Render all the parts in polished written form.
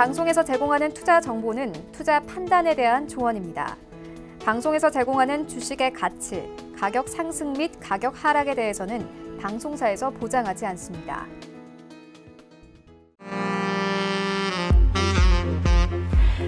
방송에서 제공하는 투자 정보는 투자 판단에 대한 조언입니다. 방송에서 제공하는 주식의 가치, 가격 상승 및 가격 하락에 대해서는 방송사에서 보장하지 않습니다.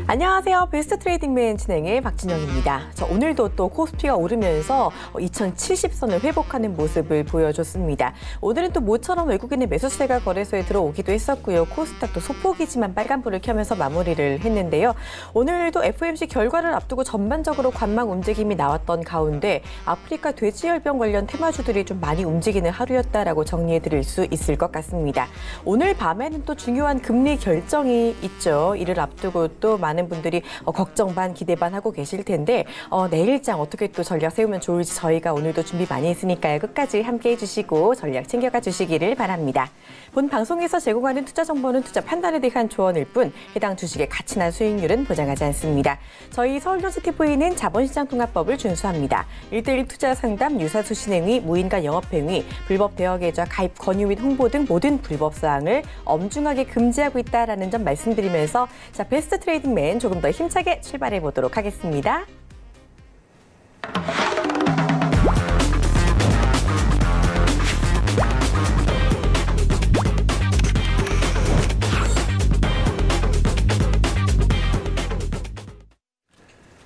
안녕하세요. 베스트 트레이딩맨 진행의 박진영입니다. 오늘도 또 코스피가 오르면서 2070선을 회복하는 모습을 보여줬습니다. 오늘은 또 모처럼 외국인의 매수세가 거래소에 들어오기도 했었고요. 코스닥도 소폭이지만 빨간불을 켜면서 마무리를 했는데요. 오늘도 FOMC 결과를 앞두고 전반적으로 관망 움직임이 나왔던 가운데 아프리카 돼지열병 관련 테마주들이 좀 많이 움직이는 하루였다라고 정리해드릴 수 있을 것 같습니다. 오늘 밤에는 또 중요한 금리 결정이 있죠. 이를 앞두고 또 많은 분들이 걱정 반 기대 반 하고 계실 텐데 내일장 어떻게 또 전략 세우면 좋을지 저희가 오늘도 준비 많이 했으니까요. 끝까지 함께해 주시고 전략 챙겨가 주시기를 바랍니다. 본 방송에서 제공하는 투자 정보는 투자 판단에 대한 조언일 뿐 해당 주식의 가치나 수익률은 보장하지 않습니다. 저희 서울로지TV는 자본시장통합법을 준수합니다. 1:1 투자 상담, 유사수 신행위, 무인가 영업행위, 불법 대여계좌 가입 권유 및 홍보 등 모든 불법 사항을 엄중하게 금지하고 있다라는 점 말씀드리면서 베스트 트레이딩맨 조금 더 힘차게 출발해 보도록 하겠습니다.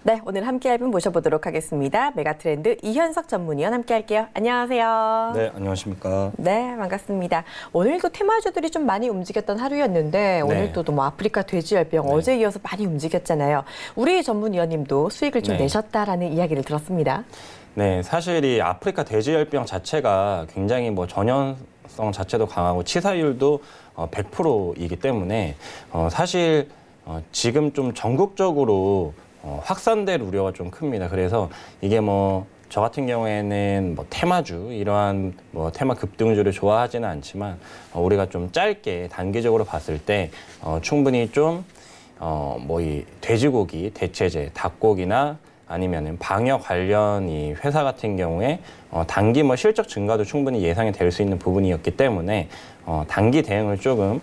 네, 오늘 함께할 분 모셔보도록 하겠습니다. 메가트렌드 이현석 전문위원 함께할게요. 안녕하세요. 네, 안녕하십니까. 네, 반갑습니다. 오늘도 테마주들이 좀 많이 움직였던 하루였는데 오늘도 뭐 아프리카 돼지열병 어제 이어서 많이 움직였잖아요. 우리 전문위원님도 수익을 좀 내셨다라는 이야기를 들었습니다. 네, 사실 이 아프리카 돼지열병 자체가 굉장히 뭐 전염성 자체도 강하고 치사율도 100%이기 때문에 사실 지금 좀 전국적으로 확산될 우려가 좀 큽니다. 그래서 이게 뭐 저 같은 경우에는 뭐 테마주 이러한 뭐 테마 급등주를 좋아하지는 않지만 우리가 좀 짧게 단기적으로 봤을 때 충분히 좀 뭐 이 돼지고기 대체제, 닭고기나 아니면은 방역 관련 이 회사 같은 경우에 단기 뭐 실적 증가도 충분히 예상이 될 수 있는 부분이었기 때문에 단기 대응을 조금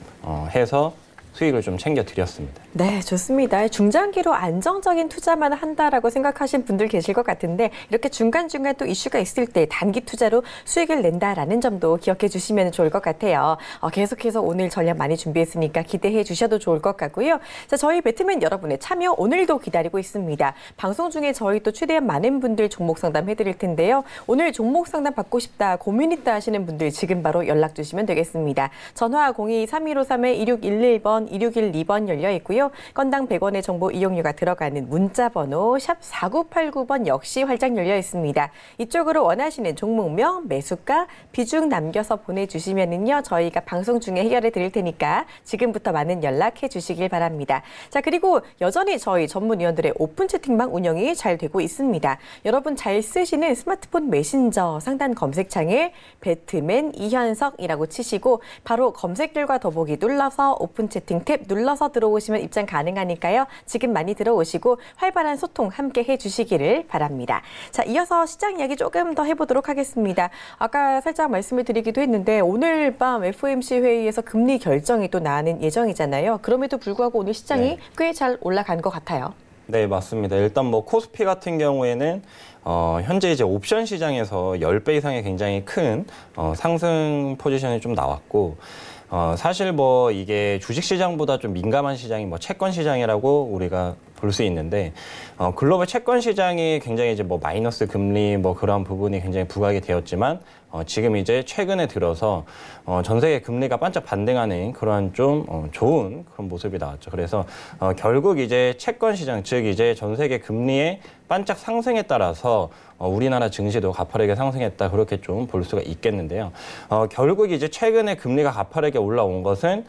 해서 수익을 좀 챙겨드렸습니다. 네, 좋습니다. 중장기로 안정적인 투자만 한다라고 생각하신 분들 계실 것 같은데 이렇게 중간중간 또 이슈가 있을 때 단기 투자로 수익을 낸다라는 점도 기억해 주시면 좋을 것 같아요. 계속해서 오늘 전략 많이 준비했으니까 기대해 주셔도 좋을 것 같고요. 자, 저희 배트맨 여러분의 참여 오늘도 기다리고 있습니다. 방송 중에 저희 또 최대한 많은 분들 종목 상담 해드릴 텐데요. 오늘 종목 상담 받고 싶다, 고민 있다 하시는 분들 지금 바로 연락 주시면 되겠습니다. 전화 02-3153-2611번 2612번 열려 있고요. 건당 100원의 정보 이용료가 들어가는 문자 번호 샵 4989번 역시 활짝 열려 있습니다. 이쪽으로 원하시는 종목명, 매수가, 비중 남겨서 보내주시면은요. 저희가 방송 중에 해결해 드릴 테니까 지금부터 많은 연락해 주시길 바랍니다. 자, 그리고 여전히 저희 전문위원들의 오픈 채팅방 운영이 잘 되고 있습니다. 여러분 잘 쓰시는 스마트폰 메신저 상단 검색창에 배트맨 이현석이라고 치시고 바로 검색 결과 더보기 눌러서 오픈 채팅 탭 눌러서 들어오시면 입장 가능하니까요. 지금 많이 들어오시고 활발한 소통 함께 해주시기를 바랍니다. 자, 이어서 시장 이야기 조금 더 해보도록 하겠습니다. 아까 살짝 말씀을 드리기도 했는데 오늘 밤 FOMC 회의에서 금리 결정이 또 나는 예정이잖아요. 그럼에도 불구하고 오늘 시장이 꽤 잘 올라간 것 같아요. 네, 맞습니다. 일단 뭐 코스피 같은 경우에는 현재 이제 옵션 시장에서 10배 이상의 굉장히 큰 상승 포지션이 좀 나왔고 사실 뭐 이게 주식 시장보다 좀 민감한 시장이 뭐 채권 시장이라고 우리가 볼 수 있는데 글로벌 채권 시장이 굉장히 이제 뭐 마이너스 금리 뭐 그런 부분이 굉장히 부각이 되었지만 지금 이제 최근에 들어서 전 세계 금리가 반짝 반등하는 그런 좀 좋은 그런 모습이 나왔죠. 그래서 결국 이제 채권 시장 즉 이제 전 세계 금리의 반짝 상승에 따라서 우리나라 증시도 가파르게 상승했다 그렇게 좀 볼 수가 있겠는데요. 결국 이제 최근에 금리가 가파르게 올라온 것은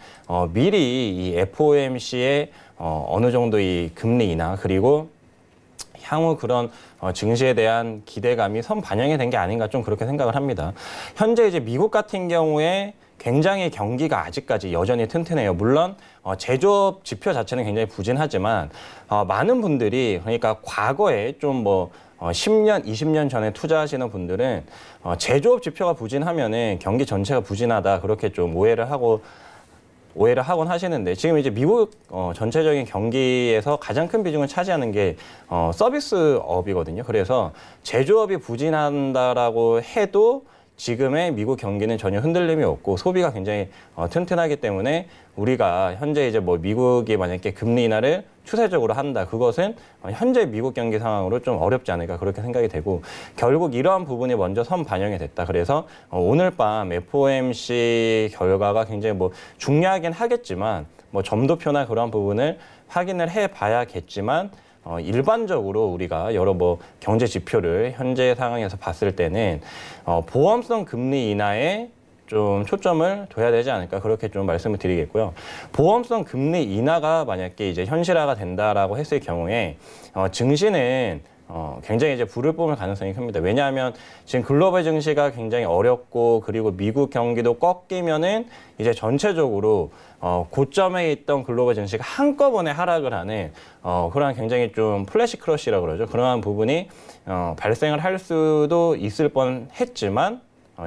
미리 이 FOMC의 어느 정도 이 금리 인하 그리고 향후 그런 증시에 대한 기대감이 선반영이 된 게 아닌가 좀 그렇게 생각을 합니다. 현재 이제 미국 같은 경우에 굉장히 경기가 아직까지 여전히 튼튼해요. 물론 제조업 지표 자체는 굉장히 부진하지만 많은 분들이 그러니까 과거에 좀 뭐 10년, 20년 전에 투자하시는 분들은 제조업 지표가 부진하면은 경기 전체가 부진하다 그렇게 좀 오해를 하고 오해를 하곤 하시는데 지금 이제 미국 전체적인 경기에서 가장 큰 비중을 차지하는 게 서비스업이거든요. 그래서 제조업이 부진한다라고 해도 지금의 미국 경기는 전혀 흔들림이 없고 소비가 굉장히 튼튼하기 때문에 우리가 현재 이제 뭐 미국이 만약에 금리 인하를 추세적으로 한다. 그것은 현재 미국 경기 상황으로 좀 어렵지 않을까 그렇게 생각이 되고 결국 이러한 부분이 먼저 반영이 됐다. 그래서 오늘 밤 FOMC 결과가 굉장히 뭐 중요하긴 하겠지만 뭐 점도표나 그런 부분을 확인을 해봐야겠지만 일반적으로 우리가 여러 뭐 경제 지표를 현재 상황에서 봤을 때는 보험성 금리 인하에 좀 초점을 둬야 되지 않을까 그렇게 좀 말씀을 드리겠고요. 보험성 금리 인하가 만약에 이제 현실화가 된다라고 했을 경우에 증시는 굉장히 이제 불을 뿜을 가능성이 큽니다. 왜냐하면 지금 글로벌 증시가 굉장히 어렵고 그리고 미국 경기도 꺾이면은 이제 전체적으로 고점에 있던 글로벌 증시가 한꺼번에 하락을 하는 그러한 굉장히 좀 플래시 크러쉬라고 그러죠. 그러한 부분이 발생을 할 수도 있을 뻔했지만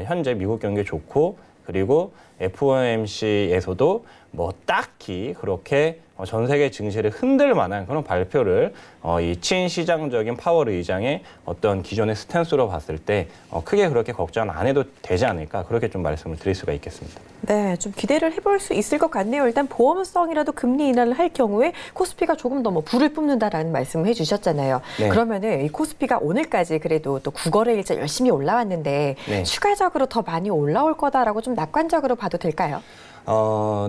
현재 미국 경기 좋고 그리고 FOMC에서도 뭐 딱히 그렇게 전 세계 증시를 흔들 만한 그런 발표를 이 친시장적인 파월 의장의 어떤 기존의 스탠스로 봤을 때 크게 그렇게 걱정 안 해도 되지 않을까 그렇게 좀 말씀을 드릴 수가 있겠습니다. 네, 좀 기대를 해볼 수 있을 것 같네요. 일단 보험성이라도 금리 인하를 할 경우에 코스피가 조금 더 뭐 불을 뿜는다라는 말씀을 해주셨잖아요. 네. 그러면은 이 코스피가 오늘까지 그래도 또 9거래일째 열심히 올라왔는데 네. 추가적으로 더 많이 올라올 거다라고 좀 낙관적으로 봐도 될까요?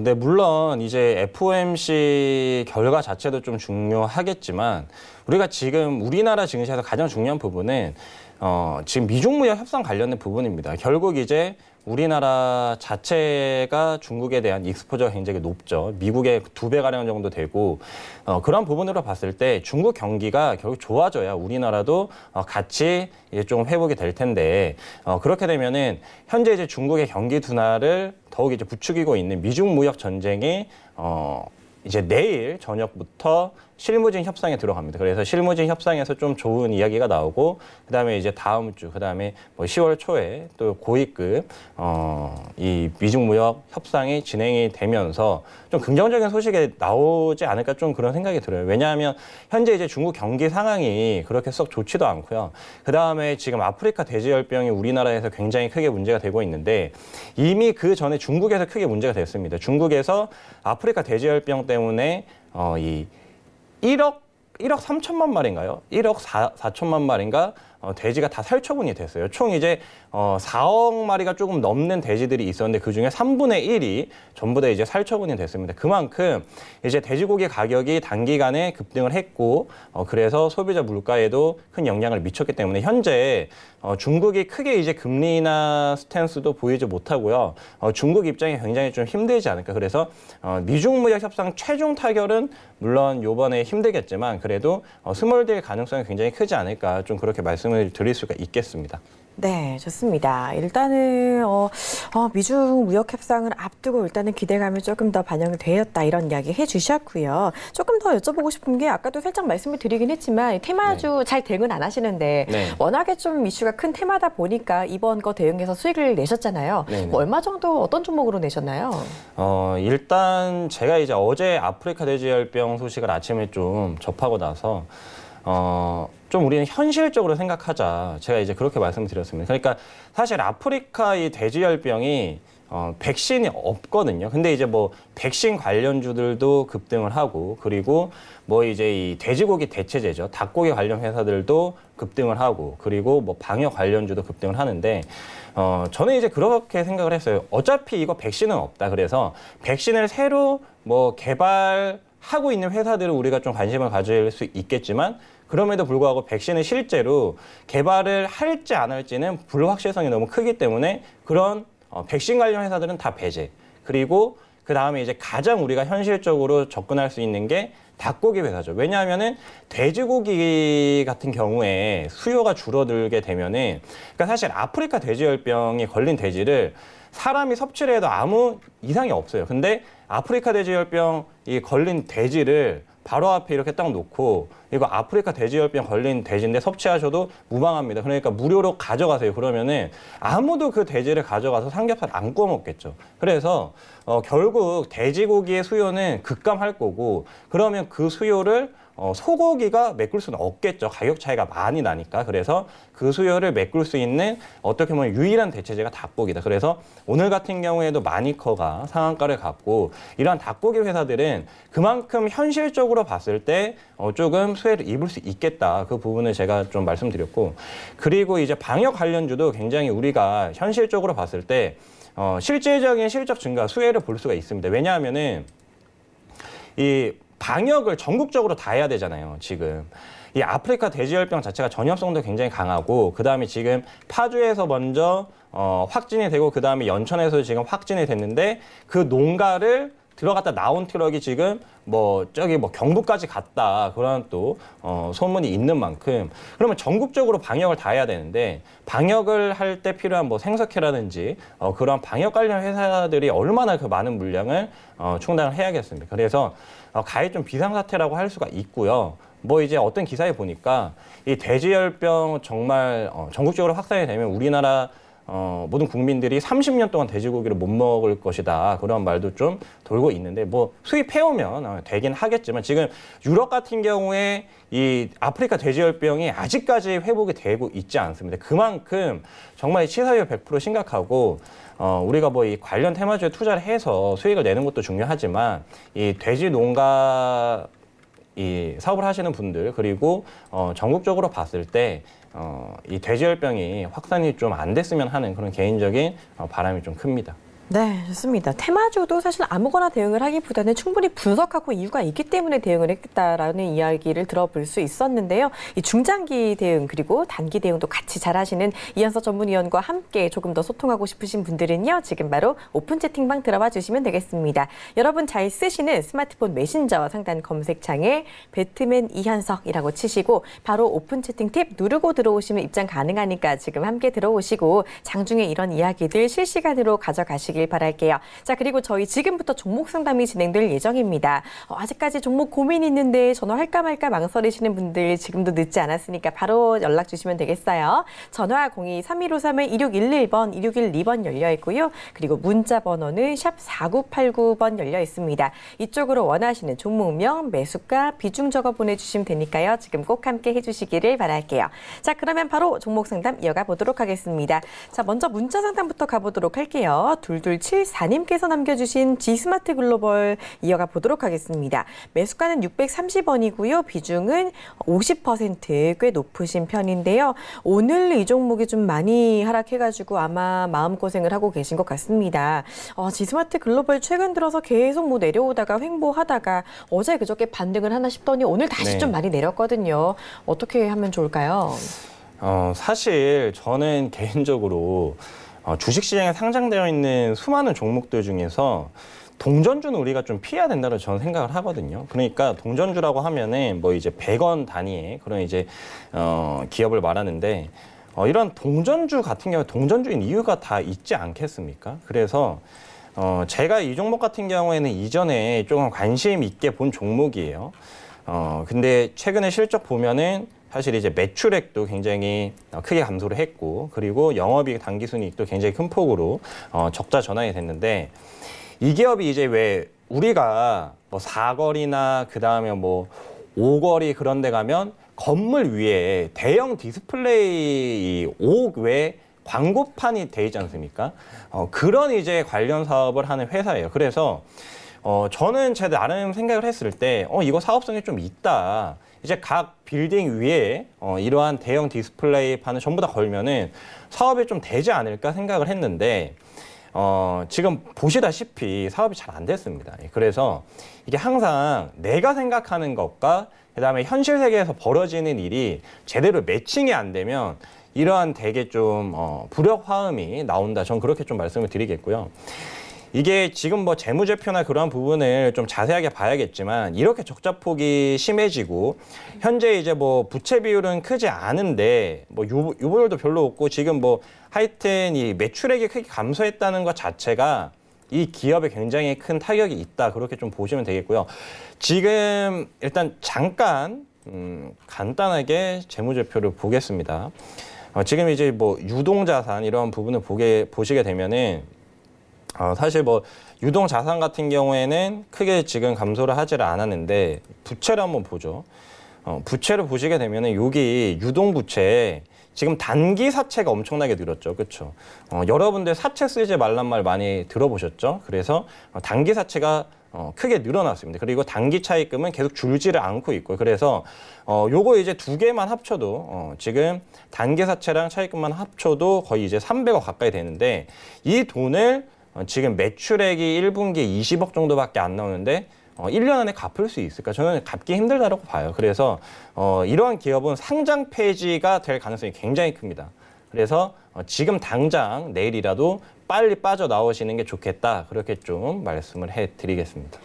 네, 물론 이제 FOMC 결과 자체도 좀 중요하겠지만 우리가 지금 우리나라 증시에서 가장 중요한 부분은 지금 미중 무역 협상 관련된 부분입니다. 결국 이제 우리나라 자체가 중국에 대한 익스포저가 굉장히 높죠. 미국의 2배가량 정도 되고 그런 부분으로 봤을 때 중국 경기가 결국 좋아져야 우리나라도 같이 이제 좀 회복이 될 텐데 그렇게 되면은 현재 이제 중국의 경기 둔화를 더욱 이제 부추기고 있는 미중 무역 전쟁이 이제 내일 저녁부터 실무진 협상에 들어갑니다. 그래서 실무진 협상에서 좀 좋은 이야기가 나오고 그다음에 이제 다음 주 그다음에 뭐 10월 초에 또 고위급 이 미중 무역 협상이 진행이 되면서 좀 긍정적인 소식이 나오지 않을까 좀 그런 생각이 들어요. 왜냐하면 현재 이제 중국 경기 상황이 그렇게 썩 좋지도 않고요. 그다음에 지금 아프리카 돼지열병이 우리나라에서 굉장히 크게 문제가 되고 있는데 이미 그 전에 중국에서 크게 문제가 됐습니다. 중국에서 아프리카 돼지열병 때문에 이 1억 3천만 마리인가요? 1억 4천만 마리인가? 돼지가 다 살처분이 됐어요. 총 이제 4억 마리가 조금 넘는 돼지들이 있었는데 그중에 3분의 1이 전부 다 이제 살처분이 됐습니다. 그만큼 이제 돼지고기 가격이 단기간에 급등을 했고 그래서 소비자 물가에도 큰 영향을 미쳤기 때문에 현재 중국이 크게 이제 금리 인하 스탠스도 보이지 못하고요. 중국 입장이 굉장히 좀 힘들지 않을까. 그래서 미중 무역 협상 최종 타결은 물론 이번에 힘들겠지만 그래도 스몰딜 가능성이 굉장히 크지 않을까 좀 그렇게 말씀을 드릴 수가 있겠습니다. 네, 좋습니다. 일단은 미중 무역 협상을 앞두고 일단은 기대감이 조금 더 반영이 되었다 이런 이야기 해주셨고요. 조금 더 여쭤보고 싶은 게 아까도 살짝 말씀을 드리긴 했지만 테마주 잘 대응 안 하시는데 워낙에 좀 이슈가 큰 테마다 보니까 이번 거 대응해서 수익을 내셨잖아요. 뭐 얼마 정도 어떤 종목으로 내셨나요? 일단 제가 이제 어제 아프리카 돼지열병 소식을 아침에 좀 접하고 나서 좀 우리는 현실적으로 생각하자. 제가 이제 그렇게 말씀을 드렸습니다. 그러니까 사실 아프리카 이 돼지열병이 백신이 없거든요. 근데 이제 뭐 백신 관련주들도 급등을 하고 그리고 뭐 이제 이 돼지고기 대체제죠. 닭고기 관련 회사들도 급등을 하고 그리고 뭐 방역 관련주도 급등을 하는데 저는 이제 그렇게 생각을 했어요. 어차피 이거 백신은 없다. 그래서 백신을 새로 뭐 개발하고 있는 회사들은 우리가 좀 관심을 가질 수 있겠지만 그럼에도 불구하고 백신을 실제로 개발을 할지 안 할지는 불확실성이 너무 크기 때문에 그런 백신 관련 회사들은 다 배제. 그리고 그 다음에 이제 가장 우리가 현실적으로 접근할 수 있는 게 닭고기 회사죠. 왜냐하면은 돼지고기 같은 경우에 수요가 줄어들게 되면은 그러니까 사실 아프리카 돼지열병이 걸린 돼지를 사람이 섭취를 해도 아무 이상이 없어요. 근데 아프리카 돼지열병 이 걸린 돼지를 바로 앞에 이렇게 딱 놓고 이거 아프리카 돼지열병 걸린 돼지인데 섭취하셔도 무방합니다. 그러니까 무료로 가져가세요. 그러면은 아무도 그 돼지를 가져가서 삼겹살 안 구워 먹겠죠. 그래서 결국 돼지고기의 수요는 급감할 거고 그러면 그 수요를 소고기가 메꿀 수는 없겠죠. 가격 차이가 많이 나니까. 그래서 그 수요를 메꿀 수 있는 어떻게 보면 유일한 대체제가 닭고기다. 그래서 오늘 같은 경우에도 마니커가 상한가를 갖고 이러한 닭고기 회사들은 그만큼 현실적으로 봤을 때 조금 수혜를 입을 수 있겠다. 그 부분을 제가 좀 말씀드렸고 그리고 이제 방역 관련주도 굉장히 우리가 현실적으로 봤을 때 실질적인 실적 증가 수혜를 볼 수가 있습니다. 왜냐하면은 이 방역을 전국적으로 다 해야 되잖아요, 지금. 이 아프리카 돼지열병 자체가 전염성도 굉장히 강하고 그다음에 지금 파주에서 먼저 확진이 되고 그다음에 연천에서 지금 확진이 됐는데 그 농가를 들어갔다 나온 트럭이 지금 저기 경부까지 갔다 그런 또 소문이 있는 만큼 그러면 전국적으로 방역을 다 해야 되는데 방역을 할 때 필요한 생석회라든지 그런 방역 관련 회사들이 얼마나 그 많은 물량을 충당을 해야겠습니까? 그래서 가히 좀 비상사태라고 할 수가 있고요. 이제 어떤 기사에 보니까 이 돼지열병 정말 전국적으로 확산이 되면 우리나라 모든 국민들이 30년 동안 돼지고기를 못 먹을 것이다. 그런 말도 좀 돌고 있는데 수입해오면 되긴 하겠지만 지금 유럽 같은 경우에 이 아프리카 돼지열병이 아직까지 회복이 되고 있지 않습니다. 그만큼 정말 치사율 100% 심각하고 우리가 이 관련 테마주에 투자를 해서 수익을 내는 것도 중요하지만 이 돼지 농가 이 사업을 하시는 분들 그리고 전국적으로 봤을 때 이 돼지열병이 확산이 좀 안 됐으면 하는 그런 개인적인 바람이 좀 큽니다. 네, 좋습니다. 테마주도 사실 아무거나 대응을 하기보다는 충분히 분석하고 이유가 있기 때문에 대응을 했다라는 이야기를 들어볼 수 있었는데요. 이 중장기 대응 그리고 단기 대응도 같이 잘하시는 이현석 전문위원과 함께 조금 더 소통하고 싶으신 분들은요. 지금 바로 오픈 채팅방 들어와 주시면 되겠습니다. 여러분 잘 쓰시는 스마트폰 메신저 상단 검색창에 배트맨 이현석이라고 치시고 바로 오픈 채팅 탭 누르고 들어오시면 입장 가능하니까 지금 함께 들어오시고 장중에 이런 이야기들 실시간으로 가져가시길 바랄게요. 자, 그리고 저희 지금부터 종목 상담이 진행될 예정입니다. 아직까지 종목 고민이 있는데 전화할까 말까 망설이시는 분들 지금도 늦지 않았으니까 바로 연락 주시면 되겠어요. 전화 02-3153-2611번, 2612번 열려 있고요. 그리고 문자 번호는 샵 4989번 열려 있습니다. 이쪽으로 원하시는 종목명, 매수가, 비중 적어 보내주시면 되니까요. 지금 꼭 함께 해주시기를 바랄게요. 자, 그러면 바로 종목 상담 이어가 보도록 하겠습니다. 자, 먼저 문자 상담부터 가보도록 할게요. 2274님께서 남겨주신 G스마트 글로벌 이어가 보도록 하겠습니다. 매수가는 630원이고요. 비중은 50% 꽤 높으신 편인데요. 오늘 이 종목이 좀 많이 하락해가지고 아마 마음고생을 하고 계신 것 같습니다. G스마트 글로벌 최근 들어서 계속 내려오다가 횡보하다가 어제 그저께 반등을 하나 싶더니 오늘 다시 좀 많이 내렸거든요. 어떻게 하면 좋을까요? 사실 저는 개인적으로 주식시장에 상장되어 있는 수많은 종목들 중에서 동전주는 우리가 좀 피해야 된다고 저는 생각을 하거든요. 그러니까 동전주라고 하면은 이제 100원 단위의 그런 이제 기업을 말하는데 이런 동전주 같은 경우에 동전주인 이유가 다 있지 않겠습니까? 그래서 제가 이 종목 같은 경우에는 이전에 조금 관심 있게 본 종목이에요. 근데 최근에 실적 보면은 사실 이제 매출액도 굉장히 크게 감소를 했고 그리고 영업이익 당기순이익도 굉장히 큰 폭으로 적자 전환이 됐는데 이 기업이 이제 왜 우리가 사거리나 그다음에 5거리 그런 데 가면 건물 위에 대형 디스플레이 옥 외에 광고판이 돼 있지 않습니까? 그런 이제 관련 사업을 하는 회사예요. 그래서 저는 제 나름 생각을 했을 때 이거 사업성이 좀 있다. 이제 각 빌딩 위에 이러한 대형 디스플레이 판을 전부 다 걸면은 사업이 좀 되지 않을까 생각을 했는데 지금 보시다시피 사업이 잘 안 됐습니다. 그래서 이게 항상 내가 생각하는 것과 그다음에 현실 세계에서 벌어지는 일이 제대로 매칭이 안 되면 이러한 되게 좀 불협화음이 나온다. 전 그렇게 좀 말씀을 드리겠고요. 이게 지금 재무제표나 그런 부분을 좀 자세하게 봐야겠지만 이렇게 적자폭이 심해지고 현재 이제 부채 비율은 크지 않은데 유보율도 별로 없고 지금 하여튼 이 매출액이 크게 감소했다는 것 자체가 이 기업에 굉장히 큰 타격이 있다. 그렇게 좀 보시면 되겠고요. 지금 일단 잠깐 간단하게 재무제표를 보겠습니다. 지금 이제 뭐 유동자산 이런 부분을 보시게 되면은 사실 뭐 유동자산 같은 경우에는 크게 지금 감소를 하지를 않았는데 부채를 한번 보죠. 부채를 보시게 되면은 여기 유동부채에 지금 단기 사채가 엄청나게 늘었죠. 그렇죠? 여러분들 사채 쓰지 말란 말 많이 들어보셨죠? 그래서 단기 사채가 크게 늘어났습니다. 그리고 단기 차입금은 계속 줄지를 않고 있고요. 그래서 요거 이제 두 개만 합쳐도 지금 단기 사채랑 차입금만 합쳐도 거의 이제 300억 가까이 되는데 이 돈을 지금 매출액이 1분기에 20억 정도밖에 안 나오는데 1년 안에 갚을 수 있을까? 저는 갚기 힘들다고 봐요. 그래서 이러한 기업은 상장 폐지가 될 가능성이 굉장히 큽니다. 그래서 지금 당장 내일이라도 빨리 빠져나오시는 게 좋겠다. 그렇게 좀 말씀을 해드리겠습니다.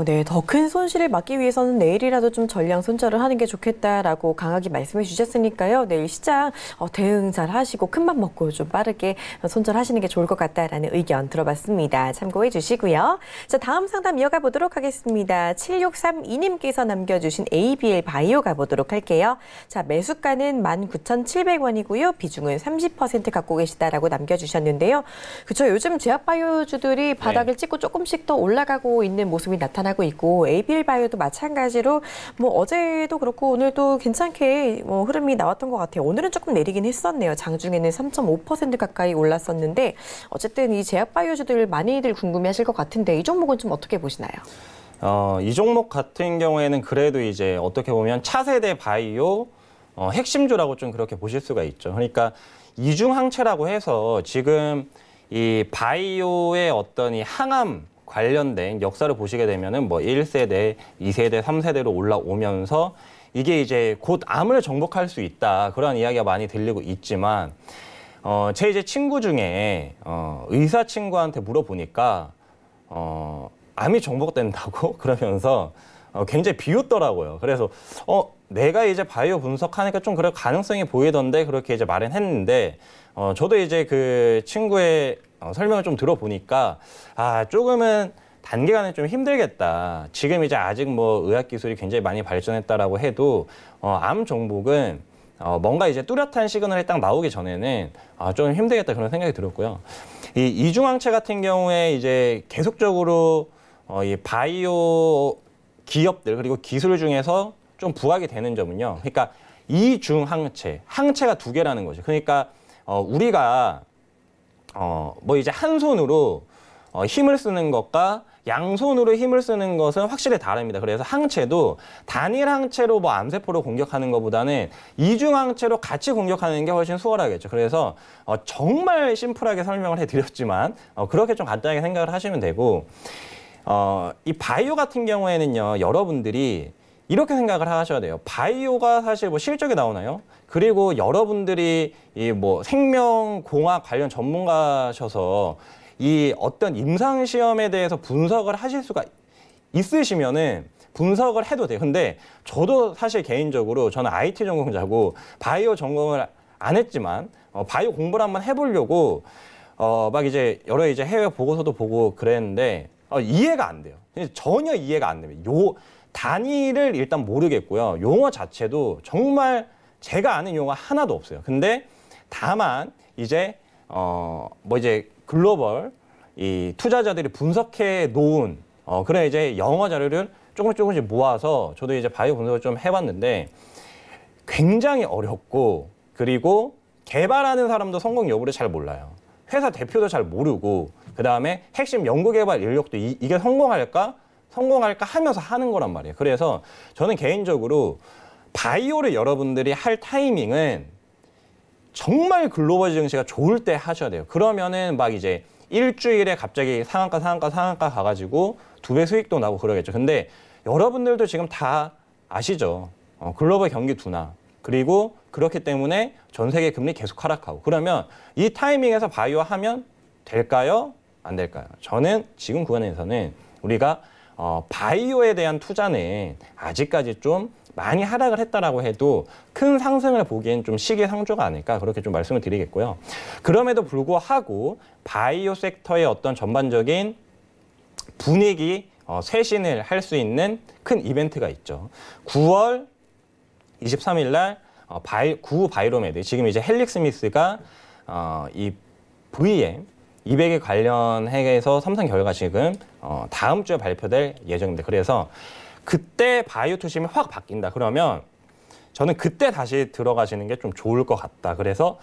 네. 더 큰 손실을 막기 위해서는 내일이라도 좀 전량 손절을 하는 게 좋겠다라고 강하게 말씀해 주셨으니까요. 내일 시장 대응 잘 하시고 큰맘 먹고 좀 빠르게 손절하시는 게 좋을 것 같다라는 의견 들어봤습니다. 참고해 주시고요. 자, 다음 상담 이어가 보도록 하겠습니다. 7632님께서 남겨주신 ABL 바이오 가보도록 할게요. 자, 매수가는 19,700원이고요. 비중은 30% 갖고 계시다라고 남겨주셨는데요. 그렇죠. 요즘 제약바이오주들이 바닥을 찍고 조금씩 더 올라가고 있는 모습이 나타나고 있고 ABL 바이오도 마찬가지로 뭐 어제도 그렇고 오늘도 괜찮게 흐름이 나왔던 것 같아요. 오늘은 조금 내리긴 했었네요. 장중에는 3.5% 가까이 올랐었는데 어쨌든 이 제약 바이오주들 많이들 궁금해하실 것 같은데 이 종목은 좀 어떻게 보시나요? 이 종목 같은 경우에는 그래도 이제 어떻게 보면 차세대 바이오 핵심주라고 좀 그렇게 보실 수가 있죠. 그러니까 이중항체라고 해서 지금 이 바이오의 어떤 이 항암 관련된 역사를 보시게 되면은 뭐 1세대, 2세대, 3세대로 올라오면서 이게 이제 곧 암을 정복할 수 있다. 그런 이야기가 많이 들리고 있지만 제 이제 친구 중에 의사 친구한테 물어보니까 암이 정복된다고 그러면서 굉장히 비웃더라고요. 그래서 내가 이제 바이오 분석하니까 좀 그럴 가능성이 보이던데 그렇게 이제 말은 했는데 저도 이제 그 친구의 설명을 좀 들어보니까 조금은 단기간에 좀 힘들겠다. 지금 이제 아직 뭐 의학 기술이 굉장히 많이 발전했다라고 해도 암 정복은 뭔가 이제 뚜렷한 시그널이 딱 나오기 전에는 좀 힘들겠다 그런 생각이 들었고요. 이 이중항체 같은 경우에 이제 계속적으로 이 바이오 기업들 그리고 기술 중에서 좀 부각이 되는 점은요. 그러니까 이중항체, 항체가 두 개라는 거죠. 그러니까 우리가 뭐 이제 한 손으로 힘을 쓰는 것과 양손으로 힘을 쓰는 것은 확실히 다릅니다. 그래서 항체도 단일 항체로 뭐 암세포를 공격하는 것보다는 이중 항체로 같이 공격하는 게 훨씬 수월하겠죠. 그래서 정말 심플하게 설명을 해드렸지만 그렇게 좀 간단하게 생각을 하시면 되고 이 바이오 같은 경우에는요. 여러분들이 이렇게 생각을 하셔야 돼요. 바이오가 사실 뭐 실적이 나오나요? 그리고 여러분들이 이 뭐 생명공학 관련 전문가셔서 이 어떤 임상 시험에 대해서 분석을 하실 수가 있으시면은 분석을 해도 돼요. 근데 저도 사실 개인적으로 저는 IT 전공자고 바이오 전공을 안 했지만 바이오 공부를 한번 해보려고 막 이제 여러 이제 해외 보고서도 보고 그랬는데 이해가 안 돼요. 전혀 이해가 안 됩니다. 요 단위를 일단 모르겠고요. 용어 자체도 정말 제가 아는 용어 하나도 없어요. 근데 다만 이제 뭐 이제 글로벌 이 투자자들이 분석해 놓은 그런 이제 영어 자료를 조금씩 모아서 저도 이제 바이오 분석을 좀 해봤는데 굉장히 어렵고 그리고 개발하는 사람도 성공 여부를 잘 몰라요. 회사 대표도 잘 모르고 그 다음에 핵심 연구개발 인력도 이게 성공할까 하면서 하는 거란 말이에요. 그래서 저는 개인적으로 바이오를 여러분들이 할 타이밍은 정말 글로벌 증시가 좋을 때 하셔야 돼요. 그러면은 막 이제 일주일에 갑자기 상한가 가가지고 2배 수익도 나고 그러겠죠. 근데 여러분들도 지금 다 아시죠. 글로벌 경기 둔화. 그리고 그렇기 때문에 전 세계 금리 계속 하락하고. 그러면 이 타이밍에서 바이오 하면 될까요? 안 될까요? 저는 지금 구간에서는 우리가 바이오에 대한 투자는 아직까지 좀 많이 하락을 했다라고 해도 큰 상승을 보기엔 좀 시기상조가 아닐까 그렇게 좀 말씀을 드리겠고요. 그럼에도 불구하고 바이오 섹터의 어떤 전반적인 분위기 쇄신을 할 수 있는 큰 이벤트가 있죠. 9월 23일 날 구우 바이로메드, 지금 이제 헬릭스미스가 이 VM 200에 관련해서 삼성 결과 지금 다음 주에 발표될 예정입니다. 그래서 그때 바이오 투심이 확 바뀐다. 그러면 저는 그때 다시 들어가시는 게 좀 좋을 것 같다. 그래서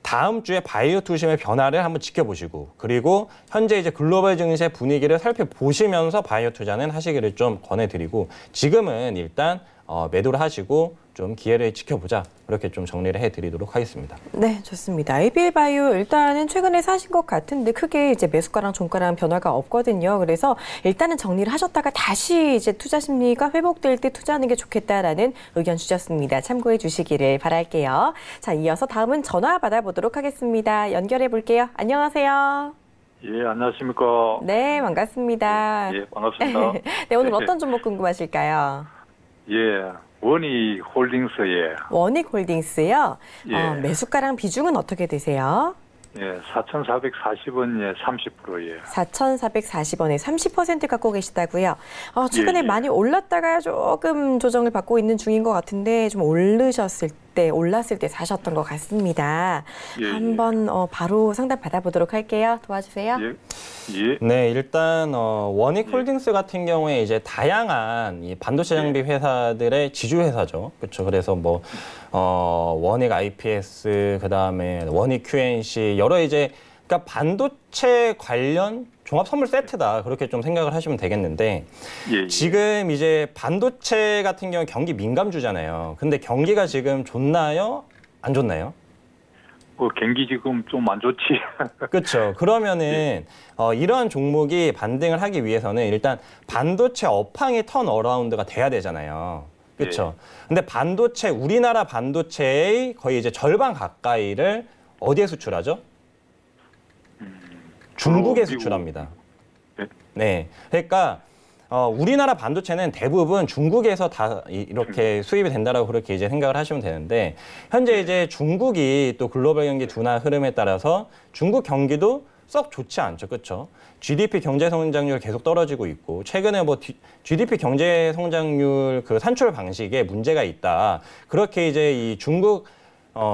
다음 주에 바이오 투심의 변화를 한번 지켜보시고, 그리고 현재 이제 글로벌 증시의 분위기를 살펴보시면서 바이오 투자는 하시기를 좀 권해드리고, 지금은 일단 매도를 하시고 좀 기회를 지켜보자, 그렇게 좀 정리를 해드리도록 하겠습니다. 네, 좋습니다. ABL 바이오 일단은 최근에 사신 것 같은데 크게 이제 매수가랑 종가랑 변화가 없거든요. 그래서 일단은 정리를 하셨다가 다시 이제 투자 심리가 회복될 때 투자하는 게 좋겠다라는 의견 주셨습니다. 참고해 주시기를 바랄게요. 자, 이어서 다음은 전화 받아보도록 하겠습니다. 연결해 볼게요. 안녕하세요. 예, 안녕하십니까. 네, 반갑습니다. 예, 반갑습니다. 네, 오늘 어떤 종목 궁금하실까요? 예, 원익홀딩스에 원익홀딩스요. 예. 매수가랑 비중은 어떻게 되세요? 예, 4,440원에 30%예. 4,440원에 30% 갖고 계시다고요. 최근에 예, 예. 많이 올랐다가 조금 조정을 받고 있는 중인 것 같은데 좀 올랐을 때 사셨던 것 같습니다. 예, 예. 한번 바로 상담 받아보도록 할게요. 도와주세요. 예, 예, 네, 일단 원익홀딩스 같은 경우에 이제 다양한 이 반도체 장비 회사들의 지주 회사죠. 그렇죠. 그래서 뭐 원익 IPS, 그다음에 원익 QNC, 여러 이제 그러니까 반도체 관련 종합 선물 세트다, 그렇게 좀 생각을 하시면 되겠는데, 예, 지금 이제 반도체 같은 경우 경기 민감주잖아요. 근데 경기가 지금 좋나요? 안 좋나요? 경기 지금 좀 안 좋지. 그렇죠. 그러면은 이러한 종목이 반등을 하기 위해서는 일단 반도체 업황이 턴 어라운드가 돼야 되잖아요. 그렇죠. 근데 우리나라 반도체의 거의 이제 절반 가까이를 어디에 수출하죠? 중국에 수출합니다. 네. 그러니까 우리나라 반도체는 대부분 중국에서 다 이렇게 수입이 된다라고 그렇게 이제 생각을 하시면 되는데, 현재 이제 중국이 또 글로벌 경기 둔화 흐름에 따라서 중국 경기도 썩 좋지 않죠. 그렇죠? GDP 경제 성장률 계속 떨어지고 있고, 최근에 뭐 GDP 경제 성장률 그 산출 방식에 문제가 있다, 그렇게 이제 이 중국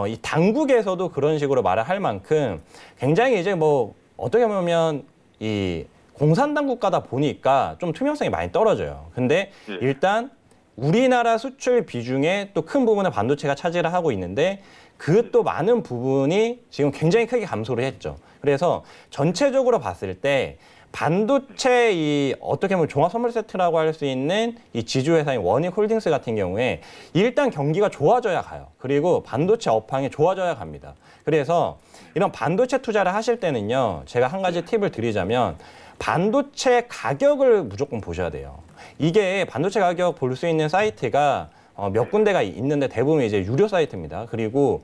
이 당국에서도 그런 식으로 말을 할 만큼 굉장히 이제 뭐 어떻게 보면 이 공산 당국가다 보니까 좀 투명성이 많이 떨어져요. 근데 일단 우리나라 수출 비중의 또 큰 부분을 반도체가 차지를 하고 있는데, 그 또 많은 부분이 지금 굉장히 크게 감소를 했죠. 그래서 전체적으로 봤을 때 반도체 이 어떻게 보면 종합 선물 세트라고 할 수 있는 이 지주 회사인 원익홀딩스 같은 경우에 일단 경기가 좋아져야 가요. 그리고 반도체 업황이 좋아져야 갑니다. 그래서 이런 반도체 투자를 하실 때는요, 제가 한 가지 팁을 드리자면 반도체 가격을 무조건 보셔야 돼요. 이게 반도체 가격 볼 수 있는 사이트가 몇 군데가 있는데 대부분 이제 유료 사이트입니다. 그리고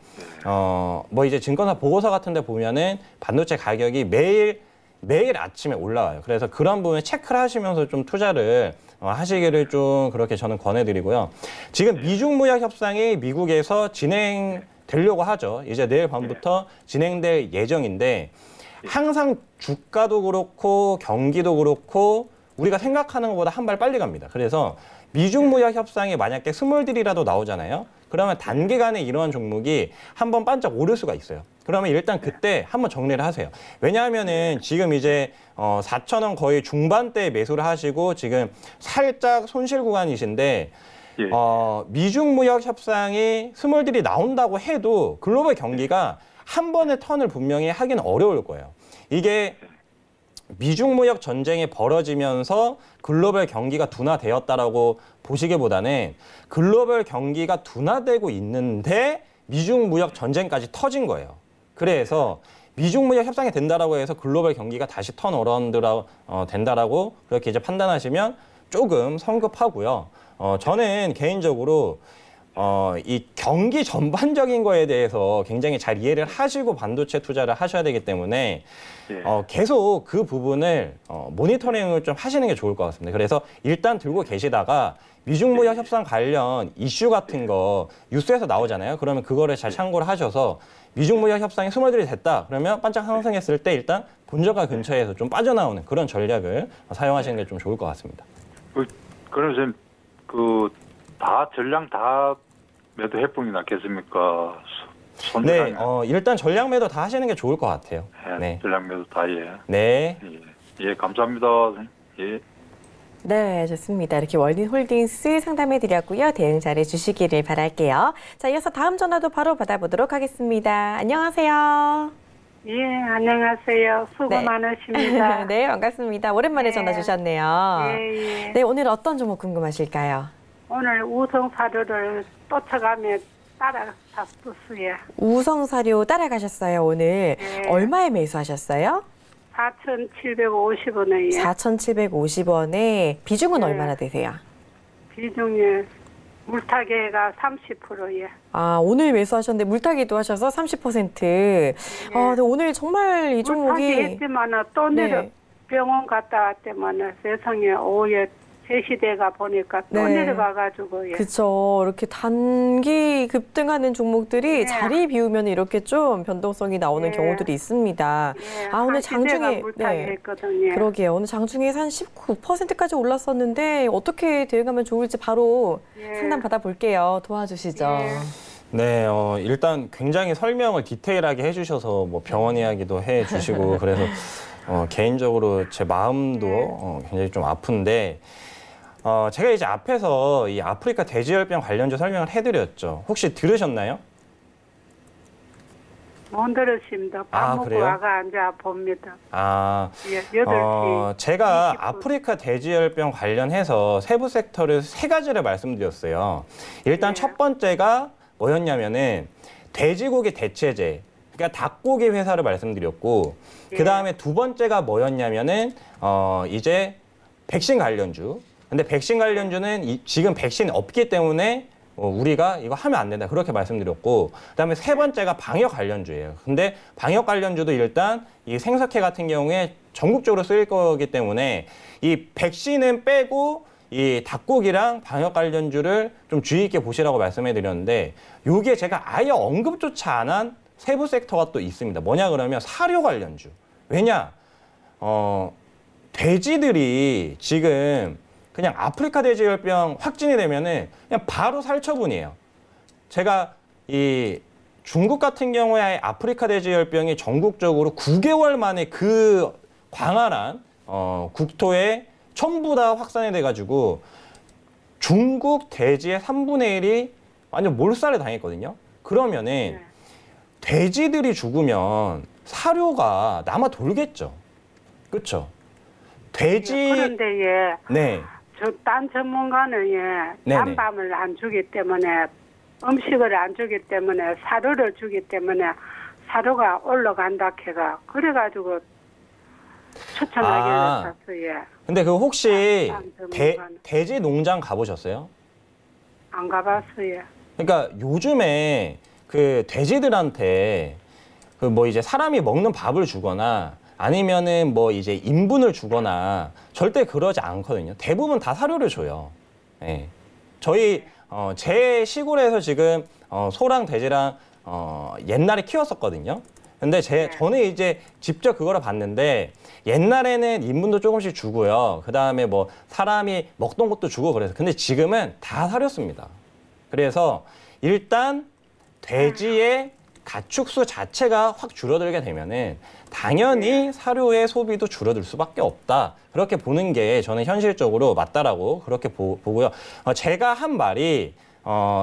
뭐 이제 증권사 보고서 같은 데 보면은 반도체 가격이 매일 아침에 올라와요. 그래서 그런 부분에 체크를 하시면서 좀 투자를 하시기를 좀 그렇게 저는 권해드리고요. 지금 미중 무역 협상이 미국에서 진행되려고 하죠. 이제 내일 밤부터 진행될 예정인데, 항상 주가도 그렇고 경기도 그렇고 우리가 생각하는 것보다 한 발 빨리 갑니다. 그래서 미중 무역 협상이 만약에 스몰딜이라도 나오잖아요. 그러면 단기간에 이러한 종목이 한번 반짝 오를 수가 있어요. 그러면 일단 그때 한번 정리를 하세요. 왜냐하면은 지금 이제 4,000원 거의 중반대에 매수를 하시고 지금 살짝 손실 구간이신데, 미중 무역 협상이 스몰딜이 나온다고 해도 글로벌 경기가 한 번의 턴을 분명히 하기는 어려울 거예요. 이게 미중 무역 전쟁이 벌어지면서 글로벌 경기가 둔화되었다라고 보시기보다는 글로벌 경기가 둔화되고 있는데 미중 무역 전쟁까지 터진 거예요. 그래서 미중 무역 협상이 된다라고 해서 글로벌 경기가 다시 턴 어라운드라 된다라고 그렇게 이제 판단하시면 조금 성급하고요. 저는 개인적으로 이 경기 전반적인 거에 대해서 굉장히 잘 이해를 하시고 반도체 투자를 하셔야 되기 때문에 예. 계속 그 부분을 모니터링을 좀 하시는 게 좋을 것 같습니다. 그래서 일단 들고 계시다가 미중무역 협상 관련 이슈 같은 거 뉴스에서 나오잖아요. 그러면 그거를 잘 참고를 하셔서 미중무역 협상이 스몰들이 됐다. 그러면 반짝 상승했을 때 일단 본저가 근처에서 좀 빠져나오는 그런 전략을 사용하시는 게 좀 좋을 것 같습니다. 그러면 다 전량 다 매도 해봉이 났겠습니까? 네, 일단 전략 매도 다 하시는 게 좋을 것 같아요. 네. 전량 매도 다 예. 네. 예, 감사합니다. 예. 네, 좋습니다. 이렇게 월린홀딩스 상담해드렸고요. 대응 잘해주시기를 바랄게요. 자, 이어서 다음 전화도 바로 받아보도록 하겠습니다. 안녕하세요. 예, 안녕하세요. 수고 네. 많으십니다. 네, 반갑습니다. 오랜만에 전화 주셨네요. 예, 예. 네, 오늘 어떤 종목 궁금하실까요? 오늘 우성 사료를 쫓아가며 따라갔었어요. 우성사료 따라가셨어요, 오늘. 네. 얼마에 매수하셨어요? 4,750원이에요. 4,750원에 비중은 네. 얼마나 되세요? 비중이 물타기가 30%예요. 아, 오늘 매수하셨는데 물타기도 하셔서 30%. 아, 네, 오늘 정말 이 종목이 물타기 했지만은 또 내려 네. 병원 갔다 왔더만은 세상에 오후에 제시대가 보니까 또 네. 내려가가지고 예. 그쵸. 이렇게 단기 급등하는 종목들이 네. 자리 비우면 이렇게 좀 변동성이 나오는 네. 경우들이 있습니다. 예, 아, 오늘 장중에 물타기 했거든요. 그러게요. 오늘 장중에 한 19%까지 올랐었는데 어떻게 대응하면 좋을지 바로 예. 상담 받아볼게요. 도와주시죠. 예. 네, 일단 굉장히 설명을 디테일하게 해주셔서 뭐 병원 이야기도 해주시고 그래서 개인적으로 제 마음도 굉장히 좀 아픈데 제가 이제 앞에서 이 아프리카 돼지열병 관련주 설명을 해드렸죠. 혹시 들으셨나요? 못 들으십니다. 밥 아, 먹고 그래요? 와가 앉아 봅니다. 아, 예, 8시. 제가 20분. 아프리카 돼지열병 관련해서 세부 섹터를 3가지를 말씀드렸어요. 일단 네. 첫 번째가 뭐였냐면은 돼지고기 대체제, 그러니까 닭고기 회사를 말씀드렸고, 예. 그 다음에 두 번째가 뭐였냐면은 이제 백신 관련주. 근데 백신 관련주는 지금 백신이 없기 때문에 우리가 이거 하면 안 된다. 그렇게 말씀드렸고, 그다음에 세 번째가 방역 관련주예요. 근데 방역 관련주도 일단 이 생석회 같은 경우에 전국적으로 쓰일 거기 때문에 이 백신은 빼고 이 닭고기랑 방역 관련주를 좀 주의 있게 보시라고 말씀해 드렸는데, 요게 제가 아예 언급조차 안 한 세부 섹터가 또 있습니다. 뭐냐 그러면 사료 관련주. 왜냐? 돼지들이 지금 그냥 아프리카 돼지열병 확진이 되면은 그냥 바로 살처분이에요. 제가 이 중국 같은 경우에 아프리카 돼지열병이 전국적으로 9개월 만에 그 광활한 국토에 전부 다 확산이 돼가지고 중국 돼지의 3분의 1이 완전 몰살을 당했거든요. 그러면은 네. 돼지들이 죽으면 사료가 남아 돌겠죠. 그렇죠? 돼지 그런데 예, 네. 딴 전문가는 예, 네네. 단밤을 안 주기 때문에 음식을 안 주기 때문에 사료를 주기 때문에 사료가 올라간다 해가 그래가지고 추천하기를 샀어요. 근데 그 혹시 딴 전문가는. 돼지 농장 가보셨어요? 안 가봤어요. 그러니까 요즘에 그 돼지들한테 그 뭐 이제 사람이 먹는 밥을 주거나 아니면은 뭐 이제 인분을 주거나 절대 그러지 않거든요. 대부분 다 사료를 줘요. 예. 저희 제 시골에서 지금 소랑 돼지랑 옛날에 키웠었거든요. 근데 저는 이제 직접 그거를 봤는데 옛날에는 인분도 조금씩 주고요. 그 다음에 뭐 사람이 먹던 것도 주고 그래서 근데 지금은 다 사료습니다. 그래서 일단 돼지의 가축수 자체가 확 줄어들게 되면은 당연히 사료의 소비도 줄어들 수밖에 없다. 그렇게 보는 게 저는 현실적으로 맞다라고 그렇게 보고요. 제가 한 말이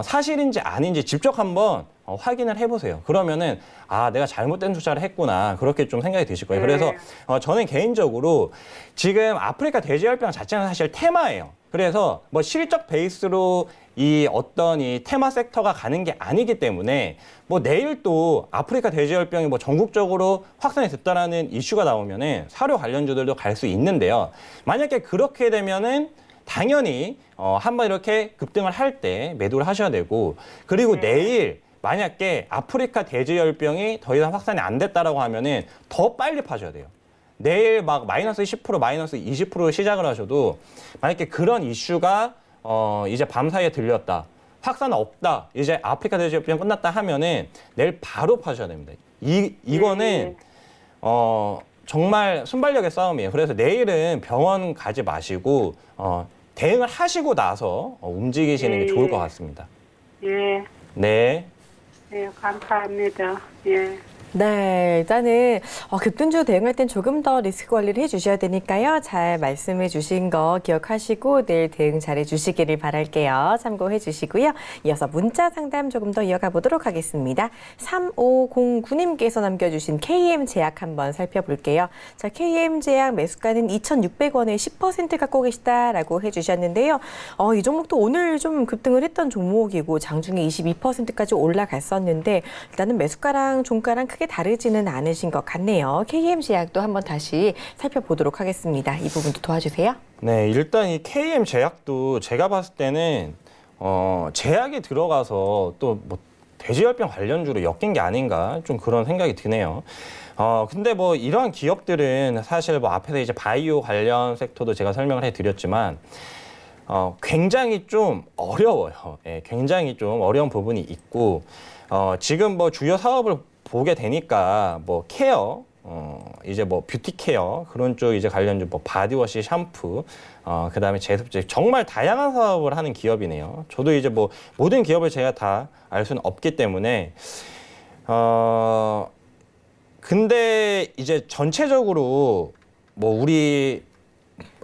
사실인지 아닌지 직접 한번 확인을 해보세요. 그러면은 아 내가 잘못된 투자를 했구나 그렇게 좀 생각이 드실 거예요. 그래서 저는 개인적으로 지금 아프리카 돼지열병 자체는 사실 테마예요. 그래서 뭐 실적 베이스로 이 어떤 이 테마 섹터가 가는 게 아니기 때문에 뭐 내일 또 아프리카 돼지열병이 뭐 전국적으로 확산이 됐다라는 이슈가 나오면은 사료 관련주들도 갈 수 있는데요. 만약에 그렇게 되면은 당연히 한번 이렇게 급등을 할 때 매도를 하셔야 되고 그리고 내일 만약에 아프리카 돼지열병이 더 이상 확산이 안 됐다라고 하면은 더 빨리 파셔야 돼요. 내일 막 마이너스 10%, 마이너스 20% 시작을 하셔도 만약에 그런 이슈가 이제 밤사이에 들렸다. 확산 없다. 이제 아프리카 돼지열병 끝났다 하면은 내일 바로 파셔야 됩니다. 이거는 정말 순발력의 싸움이에요. 그래서 내일은 병원 가지 마시고 대응을 하시고 나서 움직이시는 게 좋을 것 같습니다. 예. 네. 예, 감사합니다. 예. 네, 일단은 급등주 대응할 땐 조금 더 리스크 관리를 해주셔야 되니까요. 잘 말씀해 주신 거 기억하시고 내일 대응 잘해 주시기를 바랄게요. 참고해 주시고요. 이어서 문자 상담 조금 더 이어가 보도록 하겠습니다. 3509님께서 남겨주신 KM제약 한번 살펴볼게요. 자, KM제약 매수가는 2,600원에 10% 갖고 계시다라고 해주셨는데요. 이 종목도 오늘 좀 급등을 했던 종목이고 장중에 22%까지 올라갔었는데 일단은 매수가랑 종가랑 크게 다르지는 않으신 것 같네요. KM제약도 한번 다시 살펴보도록 하겠습니다. 이 부분도 도와주세요. 네, 일단 이 KM제약도 제가 봤을 때는 제약이 들어가서 또 뭐 돼지열병 관련주로 엮인 게 아닌가 좀 그런 생각이 드네요. 근데 뭐 이러한 기업들은 사실 뭐 앞에서 이제 바이오 관련 섹터도 제가 설명을 해드렸지만 굉장히 좀 어려워요. 예, 굉장히 좀 어려운 부분이 있고 지금 뭐 주요 사업을 보게 되니까 뭐 케어, 이제 뭐 뷰티 케어 그런 쪽 이제 관련주 뭐 바디워시, 샴푸, 그다음에 제습제 정말 다양한 사업을 하는 기업이네요. 저도 이제 뭐 모든 기업을 제가 다 알 수는 없기 때문에 근데 이제 전체적으로 뭐 우리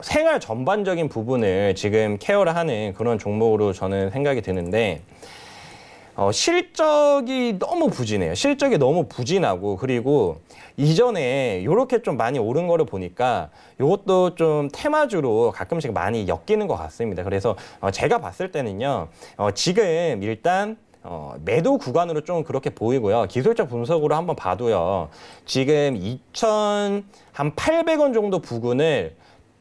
생활 전반적인 부분을 지금 케어를 하는 그런 종목으로 저는 생각이 드는데 실적이 너무 부진해요. 실적이 너무 부진하고 그리고 이전에 이렇게 좀 많이 오른 거를 보니까 이것도 좀 테마주로 가끔씩 많이 엮이는 것 같습니다. 그래서 제가 봤을 때는요. 지금 일단 매도 구간으로 좀 그렇게 보이고요. 기술적 분석으로 한번 봐도요. 지금 2,800원 정도 부근을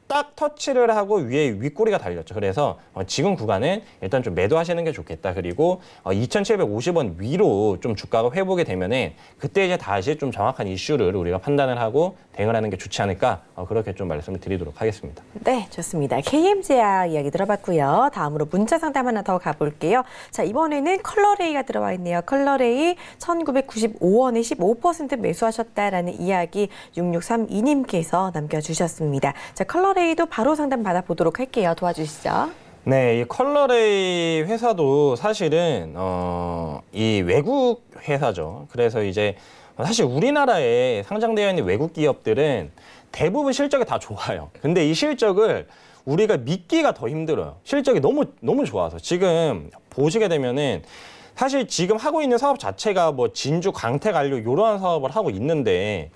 딱 터치를 하고 위에 윗꼬리가 달렸죠. 그래서 지금 구간은 일단 좀 매도하시는 게 좋겠다. 그리고 2,750원 위로 좀 주가가 회복이 되면은 그때 이제 다시 좀 정확한 이슈를 우리가 판단을 하고 대응을 하는 게 좋지 않을까 그렇게 좀 말씀을 드리도록 하겠습니다. 네, 좋습니다. KM제약 이야기 들어봤고요. 다음으로 문자 상담 하나 더 가볼게요. 자, 이번에는 컬러레이가 들어와 있네요. 컬러레이 1,995원에 15% 매수하셨다라는 이야기 6632님께서 남겨주셨습니다. 자, 컬러레이도 바로 상담 받아보도록 할게요. 도와주시죠. 네, 이 컬러레이 회사도 사실은 이 외국 회사죠. 그래서 이제 사실 우리나라에 상장되어 있는 외국 기업들은 대부분 실적이 다 좋아요. 근데 이 실적을 우리가 믿기가 더 힘들어요. 실적이 너무 좋아서 지금 보시게 되면은 사실 지금 하고 있는 사업 자체가 뭐 진주 광택 안료 이러한 사업을 하고 있는데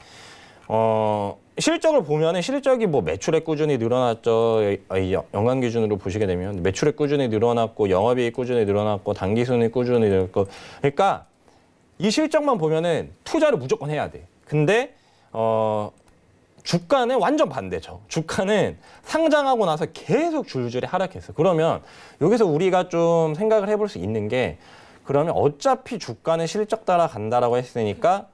실적을 보면은 실적이 뭐 매출액 꾸준히 늘어났죠. 연간 기준으로 보시게 되면 매출액 꾸준히 늘어났고 영업이익 꾸준히 늘어났고 당기순이익 꾸준히 늘어났고 그러니까 이 실적만 보면은 투자를 무조건 해야 돼. 근데 주가는 완전 반대죠. 주가는 상장하고 나서 계속 줄줄이 하락했어. 그러면 여기서 우리가 좀 생각을 해볼 수 있는 게 그러면 어차피 주가는 실적 따라 간다라고 했으니까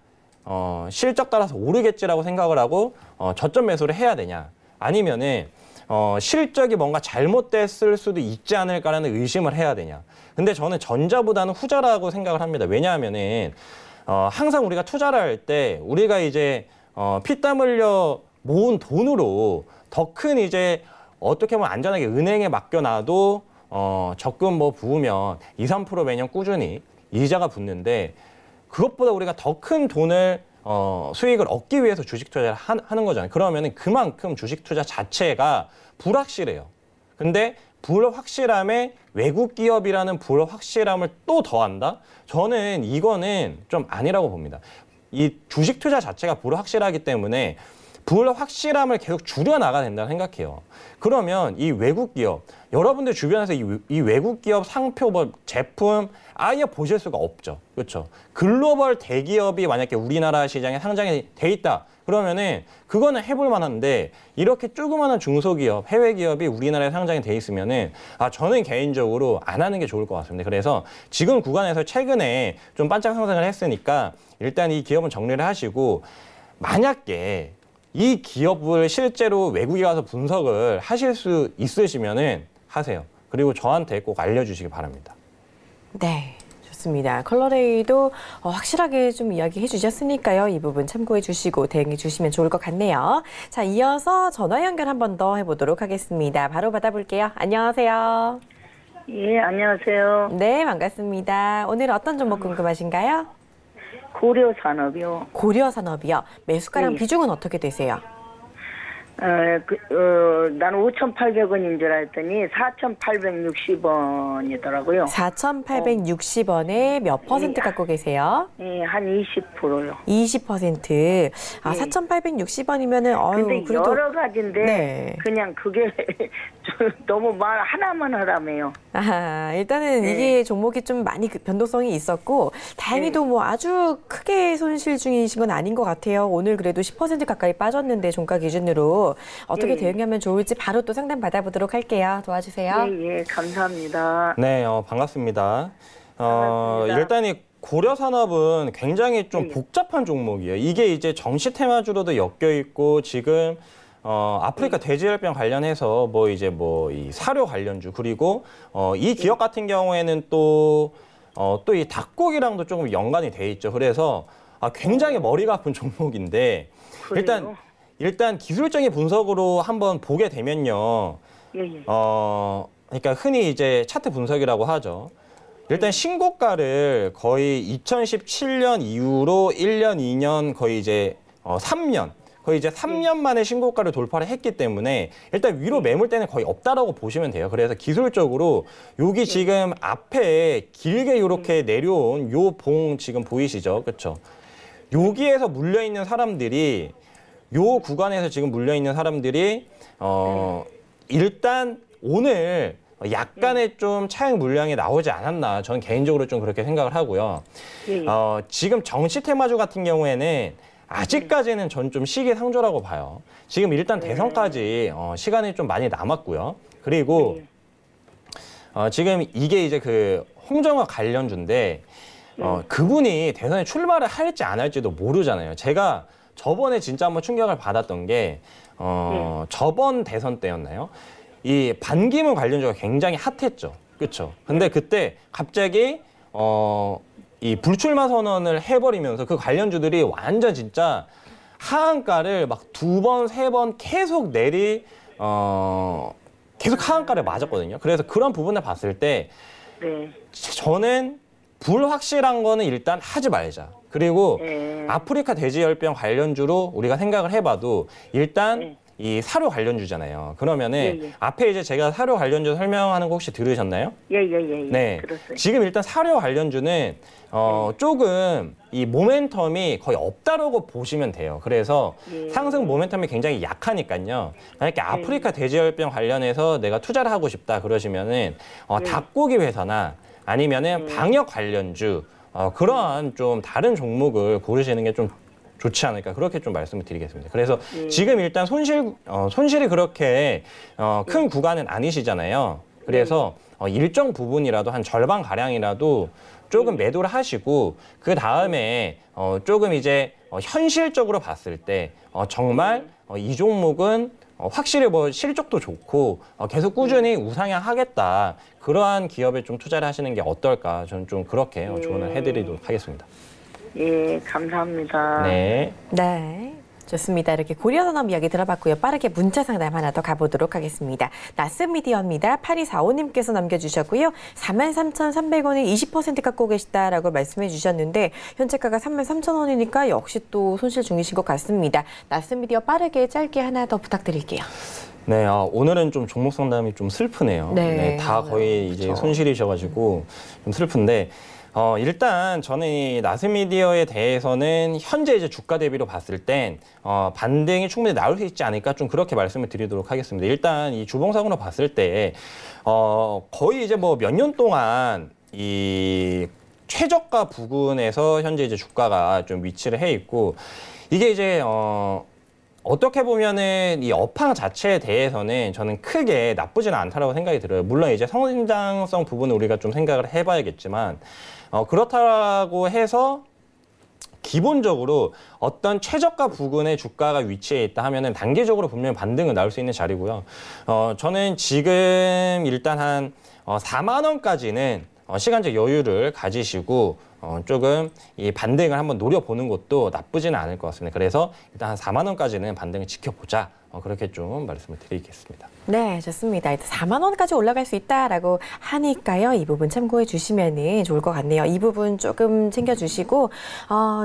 실적 따라서 오르겠지라고 생각을 하고 저점 매수를 해야 되냐 아니면은 실적이 뭔가 잘못됐을 수도 있지 않을까라는 의심을 해야 되냐. 근데 저는 전자보다는 후자라고 생각을 합니다. 왜냐하면은 항상 우리가 투자를 할 때 우리가 이제 피땀 흘려 모은 돈으로 더 큰 이제 어떻게 보면 안전하게 은행에 맡겨놔도 적금 뭐 부으면 2, 3% 매년 꾸준히 이자가 붙는데 그것보다 우리가 더 큰 돈을 수익을 얻기 위해서 주식 투자를 하는 거잖아요. 그러면은 그만큼 주식 투자 자체가 불확실해요. 근데 불확실함에 외국 기업이라는 불확실함을 또 더한다? 저는 이거는 좀 아니라고 봅니다. 이 주식 투자 자체가 불확실하기 때문에 불확실함을 계속 줄여나가야 된다고 생각해요. 그러면 이 외국 기업, 여러분들 주변에서 이 외국 기업 상표, 뭐 제품 아예 보실 수가 없죠. 그렇죠? 글로벌 대기업이 만약에 우리나라 시장에 상장이 돼 있다. 그러면은 그거는 해볼 만한데 이렇게 조그마한 중소기업, 해외 기업이 우리나라에 상장이 돼 있으면은 저는 개인적으로 안 하는 게 좋을 것 같습니다. 그래서 지금 구간에서 최근에 좀 반짝 상승을 했으니까 일단 이 기업은 정리를 하시고 만약에 이 기업을 실제로 외국에 가서 분석을 하실 수 있으시면은 하세요. 그리고 저한테 꼭 알려주시기 바랍니다. 네. 좋습니다. 컬러레이도 확실하게 좀 이야기해 주셨으니까요. 이 부분 참고해 주시고 대응해 주시면 좋을 것 같네요. 자, 이어서 전화 연결 한 번 더 해보도록 하겠습니다. 바로 받아볼게요. 안녕하세요. 예, 안녕하세요. 네, 반갑습니다. 오늘 어떤 종목 궁금하신가요? 고려산업이요. 고려산업이요. 매수가랑 네. 비중은 어떻게 되세요? 나는 5,800원인 줄 알았더니 4,860원이더라고요. 4,860원에 몇 퍼센트 갖고 계세요? 예, 한 20%요. 20%. 4,860원이면은 근데 그래도 여러 가지인데 네. 그냥 그게 좀 너무 하나만 하라며요. 일단은 네. 이게 종목이 좀 많이 변동성이 있었고 다행히도 뭐 아주 크게 손실 중이신 건 아닌 것 같아요. 오늘 그래도 10% 가까이 빠졌는데 종가 기준으로 어떻게 예. 대응하면 좋을지 바로 또 상담 받아보도록 할게요. 도와주세요. 예, 감사합니다. 네, 반갑습니다. 반갑습니다. 일단 이 고려산업은 굉장히 좀 네. 복잡한 종목이에요. 이게 이제 정시 테마주로도 엮여 있고 지금 아프리카 돼지열병 관련해서 이 사료 관련주 그리고 이 기업 같은 경우에는 또 이 닭고기랑도 조금 연관이 돼 있죠. 그래서 굉장히 머리가 아픈 종목인데 그래요? 일단 기술적인 분석으로 한번 보게 되면요. 예, 예. 그러니까 흔히 이제 차트 분석이라고 하죠. 일단 신고가를 거의 2017년 이후로 1년, 2년 거의 이제 3년 거의 이제 3년 만에 신고가를 돌파를 했기 때문에 일단 위로 매물대는 거의 없다라고 보시면 돼요. 그래서 기술적으로 여기 지금 앞에 길게 이렇게 내려온 요 봉 지금 보이시죠? 그렇죠? 여기에서 물려 있는 사람들이 요 구간에서 지금 물려 있는 사람들이 일단 오늘 약간의 좀 차익 물량이 나오지 않았나 저는 개인적으로 좀 그렇게 생각을 하고요. 예. 지금 정시 테마주 같은 경우에는 아직까지는 전 좀 시기상조라고 봐요. 지금 일단 대선까지 시간이 좀 많이 남았고요. 그리고 지금 이게 이제 그 홍정화 관련주인데 그분이 대선에 출마를 할지 안 할지도 모르잖아요. 제가 저번에 진짜 한번 충격을 받았던 게 저번 대선 때였나요? 이 반기문 관련주가 굉장히 핫했죠. 그렇죠? 근데 그때 갑자기 이 불출마 선언을 해버리면서 그 관련주들이 완전 진짜 하한가를 막 2번, 3번 계속 계속 하한가를 맞았거든요. 그래서 그런 부분을 봤을 때 네. 저는 불확실한 거는 일단 하지 말자. 그리고 아프리카 돼지열병 관련주로 우리가 생각을 해봐도 일단 이 사료 관련주잖아요. 그러면은 앞에 이제 제가 사료 관련주 설명하는 거 혹시 들으셨나요? 예. 네. 들었어요. 지금 일단 사료 관련주는 조금 이 모멘텀이 거의 없다라고 보시면 돼요. 그래서 상승 모멘텀이 굉장히 약하니까요. 만약에 아프리카 돼지열병 관련해서 내가 투자를 하고 싶다 그러시면은 닭고기 회사나 아니면은 방역 관련주 그러한 좀 다른 종목을 고르시는 게 좀 좋지 않을까 그렇게 좀 말씀을 드리겠습니다. 그래서 지금 일단 손실이 그렇게 큰 구간은 아니시잖아요. 그래서 일정 부분이라도 한 절반 가량이라도 조금 매도를 하시고 그 다음에 조금 이제 현실적으로 봤을 때 정말 이 종목은 확실히 실적도 좋고 계속 꾸준히 우상향하겠다 그러한 기업에 좀 투자를 하시는 게 어떨까 저는 좀 그렇게 조언을 해드리도록 하겠습니다. 예, 감사합니다. 네. 네. 좋습니다. 이렇게 고려산업 이야기 들어봤고요. 빠르게 문자 상담 하나 더 가보도록 하겠습니다. 나스미디어입니다. 8245님께서 남겨주셨고요. 43,300원에 20% 갖고 계시다라고 말씀해 주셨는데 현재가가 33,000원이니까 역시 또 손실 중이신 것 같습니다. 나스미디어 빠르게 짧게 하나 더 부탁드릴게요. 네, 오늘은 좀 종목 상담이 좀 슬프네요. 네. 다 거의 이제 그렇죠. 손실이셔가지고 좀 슬픈데 일단 저는 이 나스미디어에 대해서는 현재 이제 주가 대비로 봤을 땐 반등이 충분히 나올 수 있지 않을까 좀 그렇게 말씀을 드리도록 하겠습니다. 일단 이 주봉상으로 봤을 때 거의 이제 몇 년 동안 이 최저가 부근에서 현재 이제 주가가 좀 위치를 해 있고 이게 이제 어떻게 보면은 이 업황 자체에 대해서는 저는 크게 나쁘지는 않다라고 생각이 들어요. 물론 이제 성장성 부분을 우리가 좀 생각을 해봐야겠지만 그렇다고 해서 기본적으로 어떤 최저가 부근의 주가가 위치해 있다 하면은 단기적으로 분명히 반등은 나올 수 있는 자리고요. 저는 지금 일단 한 4만 원까지는 시간적 여유를 가지시고 조금 이 반등을 한번 노려보는 것도 나쁘지는 않을 것 같습니다. 그래서 일단 한 4만 원까지는 반등을 지켜보자. 그렇게 좀 말씀을 드리겠습니다. 네, 좋습니다. 일단 4만 원까지 올라갈 수 있다라고 하니까요. 이 부분 참고해 주시면 좋을 것 같네요. 이 부분 조금 챙겨주시고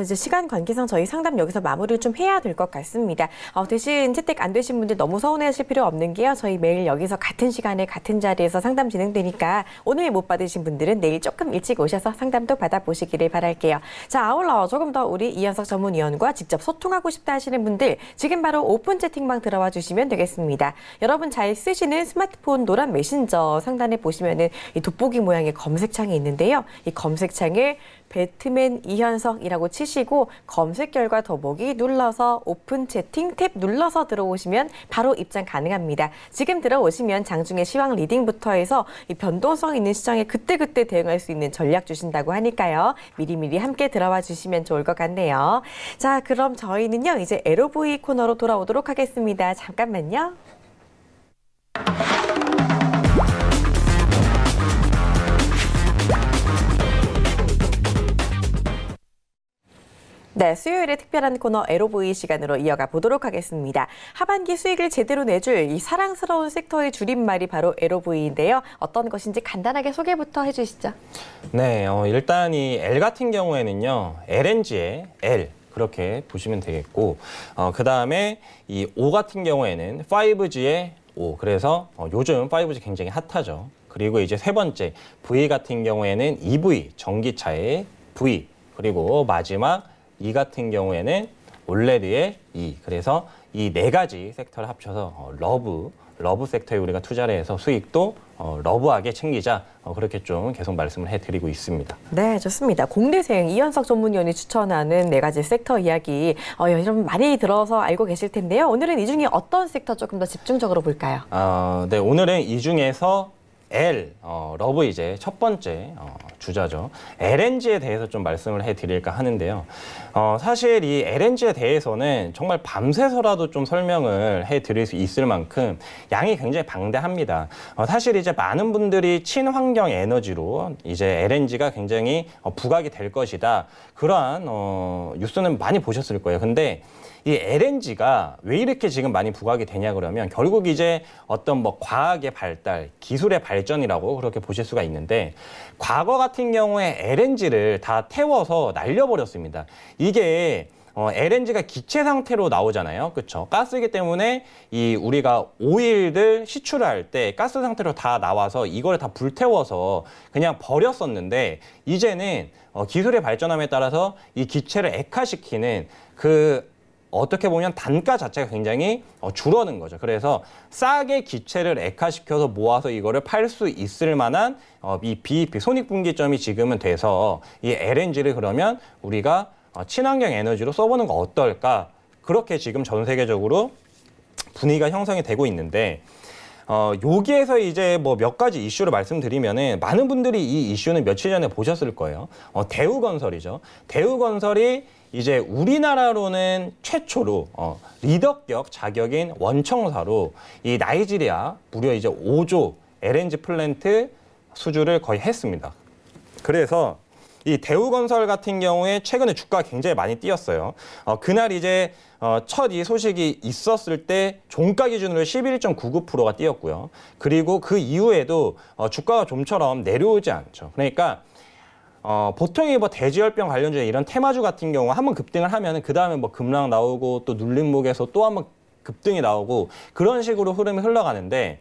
이제 시간 관계상 저희 상담 여기서 마무리를 좀 해야 될 것 같습니다. 대신 채택 안 되신 분들 너무 서운해하실 필요 없는 게요. 저희 매일 여기서 같은 시간에 같은 자리에서 상담 진행되니까 오늘 못 받으신 분들은 내일 조금 일찍 오셔서 상담도 받아보시기를 바랄게요. 자, 아울러 조금 더 우리 이현석 전문위원과 직접 소통하고 싶다 하시는 분들 지금 바로 오픈 채팅방 들어와 주시면 되겠습니다. 여러분 잘 쓰시는 스마트폰 노란 메신저 상단에 보시면은 이 돋보기 모양의 검색창이 있는데요. 이 검색창을 배트맨 이현석이라고 치시고 검색 결과 더보기 눌러서 오픈 채팅 탭 눌러서 들어오시면 바로 입장 가능합니다. 지금 들어오시면 장중에 시황 리딩부터 해서 이 변동성 있는 시장에 그때그때 대응할 수 있는 전략 주신다고 하니까요. 미리미리 함께 들어와 주시면 좋을 것 같네요. 자, 그럼 저희는요. 이제 LOV 코너로 돌아오도록 하겠습니다. 잠깐만요. 네, 수요일에 특별한 코너 LOV 시간으로 이어가 보도록 하겠습니다. 하반기 수익을 제대로 내줄 이 사랑스러운 섹터의 줄임말이 바로 LOV인데요. 어떤 것인지 간단하게 소개부터 해주시죠. 네, 일단 이 L 같은 경우에는요. LNG의 L. 그렇게 보시면 되겠고 그 다음에 이 O 같은 경우에는 5G의 O. 그래서 요즘 5G 굉장히 핫하죠. 그리고 이제 세 번째 V 같은 경우에는 EV, 전기차의 V. 그리고 마지막 E 같은 경우에는 올레드의 E. 그래서 이 네 가지 섹터를 합쳐서 러브 섹터에 우리가 투자를 해서 수익도 러브하게 챙기자. 그렇게 좀 계속 말씀을 해드리고 있습니다. 네, 좋습니다. 공대생 이현석 전문위원이 추천하는 네 가지 sek터 이야기 여러분 많이 들어서 알고 계실 텐데요. 오늘은 이 중에 어떤 섹터 조금 더 집중적으로 볼까요? 네, 오늘은 이 중에서 L, 러브 이제 첫 번째 주자죠. LNG에 대해서 좀 말씀을 해드릴까 하는데요. 사실 이 LNG에 대해서는 정말 밤새서라도 좀 설명을 해드릴 수 있을 만큼 양이 굉장히 방대합니다. 사실 이제 많은 분들이 친환경 에너지로 이제 LNG가 굉장히 부각이 될 것이다. 그러한 뉴스는 많이 보셨을 거예요. 근데 이 LNG가 왜 이렇게 지금 많이 부각이 되냐 그러면 결국 이제 어떤 뭐 과학의 발달, 기술의 발전이라고 그렇게 보실 수가 있는데 과거 같은 경우에 LNG를 다 태워서 날려버렸습니다. 이게 LNG가 기체 상태로 나오잖아요. 그렇죠? 가스이기 때문에 이 우리가 오일들 시출할 때 가스 상태로 다 나와서 이걸 다 불태워서 그냥 버렸었는데 이제는 기술의 발전함에 따라서 이 기체를 액화시키는 어떻게 보면 단가 자체가 굉장히 줄어든 거죠. 그래서 싸게 기체를 액화시켜서 모아서 이거를 팔 수 있을 만한 이 BEP, 손익분기점이 지금은 돼서 이 LNG를 그러면 우리가 친환경 에너지로 써보는 거 어떨까? 그렇게 지금 전 세계적으로 분위기가 형성이 되고 있는데 여기에서 이제 뭐 몇 가지 이슈를 말씀드리면은 많은 분들이 이 이슈는 며칠 전에 보셨을 거예요. 대우건설이죠. 대우건설이 이제 우리나라로는 최초로 리더격 자격인 원청사로 이 나이지리아 무려 이제 5조 LNG 플랜트 수주를 거의 했습니다. 그래서 이 대우건설 같은 경우에 최근에 주가가 굉장히 많이 뛰었어요. 그날 이제 첫 이 소식이 있었을 때 종가 기준으로 11.99%가 뛰었고요. 그리고 그 이후에도 주가가 좀처럼 내려오지 않죠. 그러니까 보통이 뭐 대지열병 관련주의 이런 테마주 같은 경우 한번 급등을 하면 그 다음에 뭐 급락 나오고 또 눌림목에서 또 한번 급등이 나오고 그런 식으로 흐름이 흘러가는데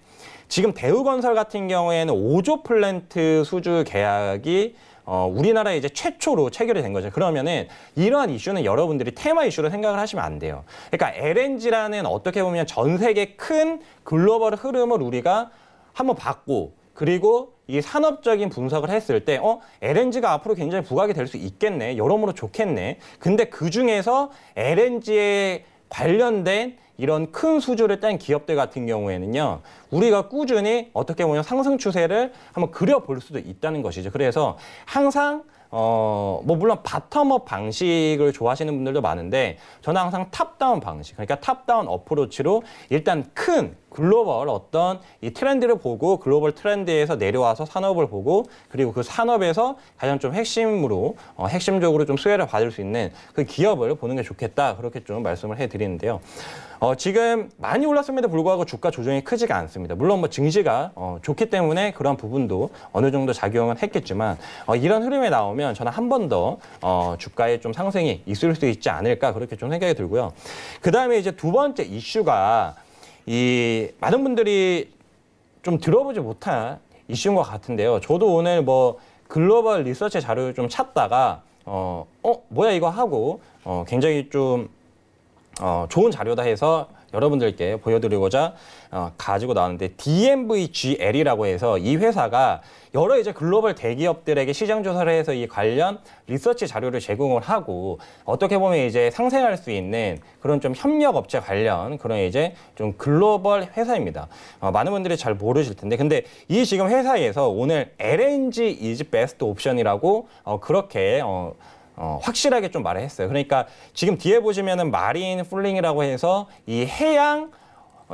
지금 대우건설 같은 경우에는 5조 플랜트 수주 계약이 우리나라에 이제 최초로 체결이 된 거죠. 그러면은 이러한 이슈는 여러분들이 테마 이슈로 생각을 하시면 안 돼요. 그러니까 LNG라는 어떻게 보면 전 세계 큰 글로벌 흐름을 우리가 한번 봤고 그리고 이 산업적인 분석을 했을 때 LNG가 앞으로 굉장히 부각이 될 수 있겠네. 여러모로 좋겠네. 근데 그중에서 LNG에 관련된 이런 큰 수주를 뗀 기업들 같은 경우에는요, 우리가 꾸준히 어떻게 보면 상승 추세를 한번 그려볼 수도 있다는 것이죠. 그래서 항상 물론 바텀업 방식을 좋아하시는 분들도 많은데, 저는 항상 탑다운 방식, 그러니까 탑다운 어프로치로 일단 큰 글로벌 어떤 이 트렌드를 보고, 글로벌 트렌드에서 내려와서 산업을 보고, 그리고 그 산업에서 가장 좀 핵심적으로 좀 수혜를 받을 수 있는 그 기업을 보는 게 좋겠다. 그렇게 좀 말씀을 해드리는데요. 지금 많이 올랐음에도 불구하고 주가 조정이 크지가 않습니다. 물론 뭐 증시가 좋기 때문에 그런 부분도 어느 정도 작용은 했겠지만, 이런 흐름에 나오면 저는 한 번 더 주가에 좀 상승이 있을 수 있지 않을까, 그렇게 좀 생각이 들고요. 그 다음에 이제 두 번째 이슈가 이 많은 분들이 좀 들어보지 못한 이슈인 것 같은데요. 저도 오늘 뭐 글로벌 리서치 자료를 좀 찾다가 뭐야 이거 하고 굉장히 좀 좋은 자료다 해서 여러분들께 보여드리고자 가지고 나왔는데, DNVGL이라고 해서 이 회사가 여러 이제 글로벌 대기업들에게 시장 조사를 해서 이 관련 리서치 자료를 제공을 하고, 어떻게 보면 이제 상생할 수 있는 그런 좀 협력 업체 관련 그런 이제 좀 글로벌 회사입니다. 많은 분들이 잘 모르실 텐데, 근데 이 지금 회사에서 오늘 LNG is best option이라고 그렇게 확실하게 좀 말을 했어요. 그러니까 지금 뒤에 보시면은 마린 풀링이라고 해서 이 해양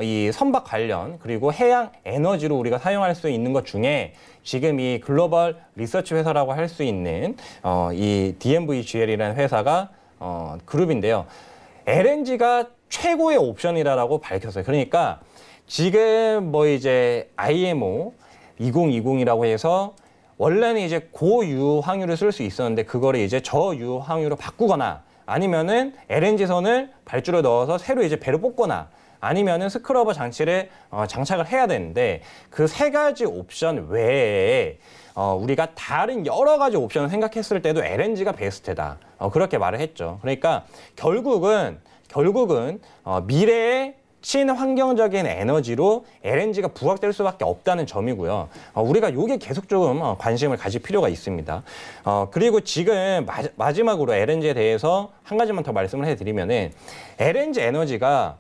이 선박 관련, 그리고 해양 에너지로 우리가 사용할 수 있는 것 중에 지금 이 글로벌 리서치 회사라고 할 수 있는 이 DNVGL이라는 회사가 그룹인데요. LNG가 최고의 옵션이라고 밝혔어요. 그러니까 지금 뭐 이제 IMO 2020이라고 해서 원래는 이제 고유황유를 쓸 수 있었는데, 그거를 이제 저유황유로 바꾸거나, 아니면은 LNG선을 발주로 넣어서 새로 이제 배를 뽑거나, 아니면은 스크러버 장치를 장착을 해야 되는데, 그 세 가지 옵션 외에 우리가 다른 여러 가지 옵션을 생각했을 때도 LNG가 베스트다. 그렇게 말을 했죠. 그러니까 결국은 미래의 친환경적인 에너지로 LNG가 부각될 수밖에 없다는 점이고요. 우리가 요게 계속 조금 관심을 가질 필요가 있습니다. 그리고 지금 마지막으로 LNG에 대해서 한 가지만 더 말씀을 해드리면은, LNG 에너지가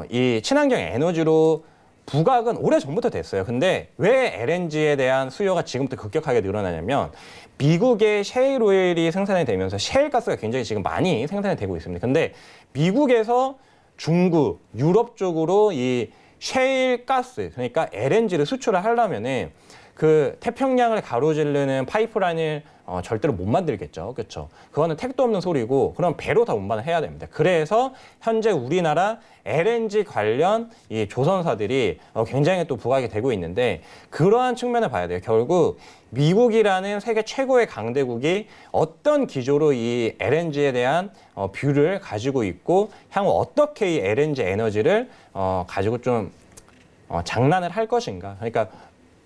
이 친환경 에너지로 부각은 오래전부터 됐어요. 근데 왜 LNG에 대한 수요가 지금부터 급격하게 늘어나냐면, 미국의 셰일 오일이 생산이 되면서 셰일 가스가 굉장히 지금 많이 생산이 되고 있습니다. 근데 미국에서 중국, 유럽 쪽으로 이 셰일 가스, 그러니까 LNG를 수출을 하려면은 그 태평양을 가로지르는 파이프라인을 절대로 못 만들겠죠. 그렇죠? 그거는 택도 없는 소리고, 그럼 배로 다 운반을 해야 됩니다. 그래서 현재 우리나라 LNG 관련 이 조선사들이 굉장히 또 부각이 되고 있는데, 그러한 측면을 봐야 돼요. 결국 미국이라는 세계 최고의 강대국이 어떤 기조로 이 LNG에 대한 뷰를 가지고 있고, 향후 어떻게 이 LNG 에너지를 가지고 좀 장난을 할 것인가. 그러니까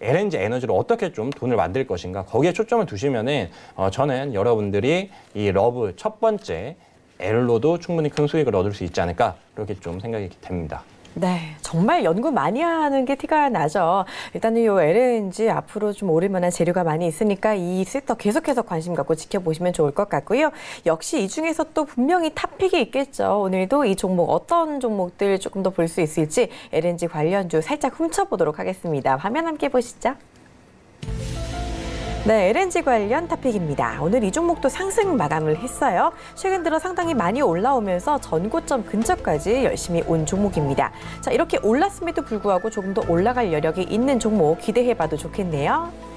LNG 에너지로 어떻게 좀 돈을 만들 것인가, 거기에 초점을 두시면은 저는 여러분들이 이 러브 첫 번째 L로도 충분히 큰 수익을 얻을 수 있지 않을까, 그렇게 좀 생각이 됩니다. 네, 정말 연구 많이 하는 게 티가 나죠. 일단은 이 LNG 앞으로 좀 오를 만한 재료가 많이 있으니까 이 섹터 계속해서 관심 갖고 지켜보시면 좋을 것 같고요. 역시 이 중에서 또 분명히 탑픽이 있겠죠. 오늘도 이 종목 어떤 종목들 조금 더 볼 수 있을지 LNG 관련주 살짝 훔쳐보도록 하겠습니다. 화면 함께 보시죠. 네, LNG 관련 탑픽입니다. 오늘 이 종목도 상승 마감을 했어요. 최근 들어 상당히 많이 올라오면서 전고점 근처까지 열심히 온 종목입니다. 자, 이렇게 올랐음에도 불구하고 조금 더 올라갈 여력이 있는 종목 기대해봐도 좋겠네요.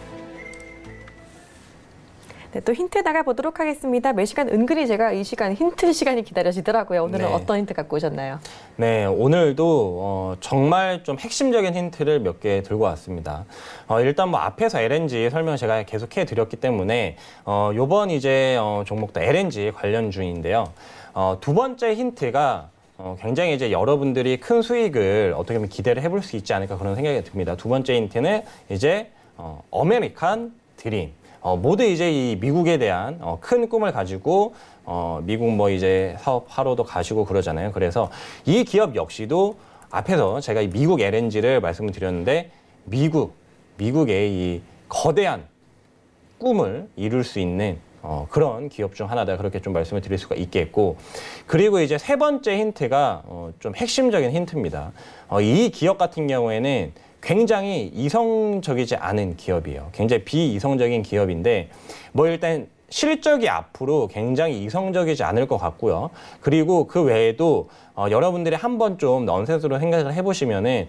네, 또 힌트 나가보도록 하겠습니다. 매 시간 은근히 제가 이 시간 힌트 시간이 기다려지더라고요. 오늘은 네. 어떤 힌트 갖고 오셨나요? 네, 오늘도 정말 좀 핵심적인 힌트를 몇 개 들고 왔습니다. 일단 뭐 앞에서 LNG 설명 제가 계속 해드렸기 때문에 요번 이제 종목도 LNG 관련주인데요. 두 번째 힌트가 굉장히 이제 여러분들이 큰 수익을 어떻게 보면 기대를 해볼 수 있지 않을까, 그런 생각이 듭니다. 두 번째 힌트는 이제 아메리칸 드림. 모두 이제 이 미국에 대한 큰 꿈을 가지고 미국 뭐 이제 사업하러도 가시고 그러잖아요. 그래서 이 기업 역시도 앞에서 제가 이 미국 LNG를 말씀을 드렸는데, 미국 미국의 이 거대한 꿈을 이룰 수 있는 그런 기업 중 하나다, 그렇게 좀 말씀을 드릴 수가 있겠고, 그리고 이제 세 번째 힌트가 좀 핵심적인 힌트입니다. 이 기업 같은 경우에는 굉장히 이성적이지 않은 기업이에요. 굉장히 비이성적인 기업인데 뭐 일단 실적이 앞으로 굉장히 이성적이지 않을 것 같고요. 그리고 그 외에도 여러분들이 한번 좀 넌센스로 생각을 해보시면은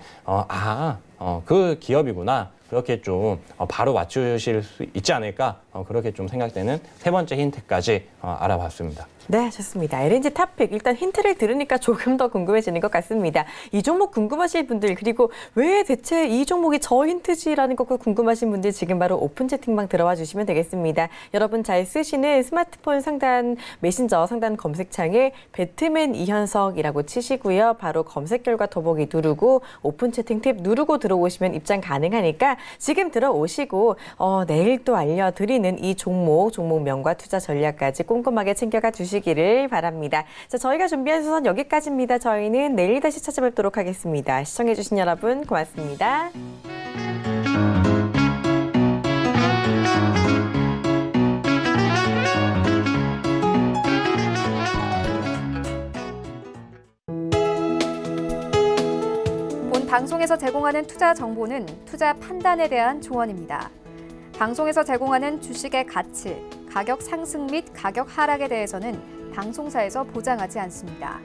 그 기업이구나, 그렇게 좀 바로 맞추실 수 있지 않을까, 그렇게 좀 생각되는 세 번째 힌트까지 알아봤습니다. 네, 좋습니다. LNG 탑픽, 일단 힌트를 들으니까 조금 더 궁금해지는 것 같습니다. 이 종목 궁금하실 분들, 그리고 왜 대체 이 종목이 저 힌트지라는 것도 궁금하신 분들, 지금 바로 오픈 채팅방 들어와 주시면 되겠습니다. 여러분 잘 쓰시는 스마트폰 상단 메신저 상단 검색창에 배트맨 이현석이라고 치시고요. 바로 검색 결과 더보기 누르고 오픈 채팅 탭 누르고 들어오시면 입장 가능하니까 지금 들어오시고 내일 또 알려드리는 이 종목명과 투자 전략까지 꼼꼼하게 챙겨가 주시기를 바랍니다. 자, 저희가 준비한 수선 여기까지입니다. 저희는 내일 다시 찾아뵙도록 하겠습니다. 시청해주신 여러분 고맙습니다. 본 방송에서 제공하는 투자 정보는 투자 판단에 대한 조언입니다. 방송에서 제공하는 주식의 가치, 가격 상승 및 가격 하락에 대해서는 방송사에서 보장하지 않습니다.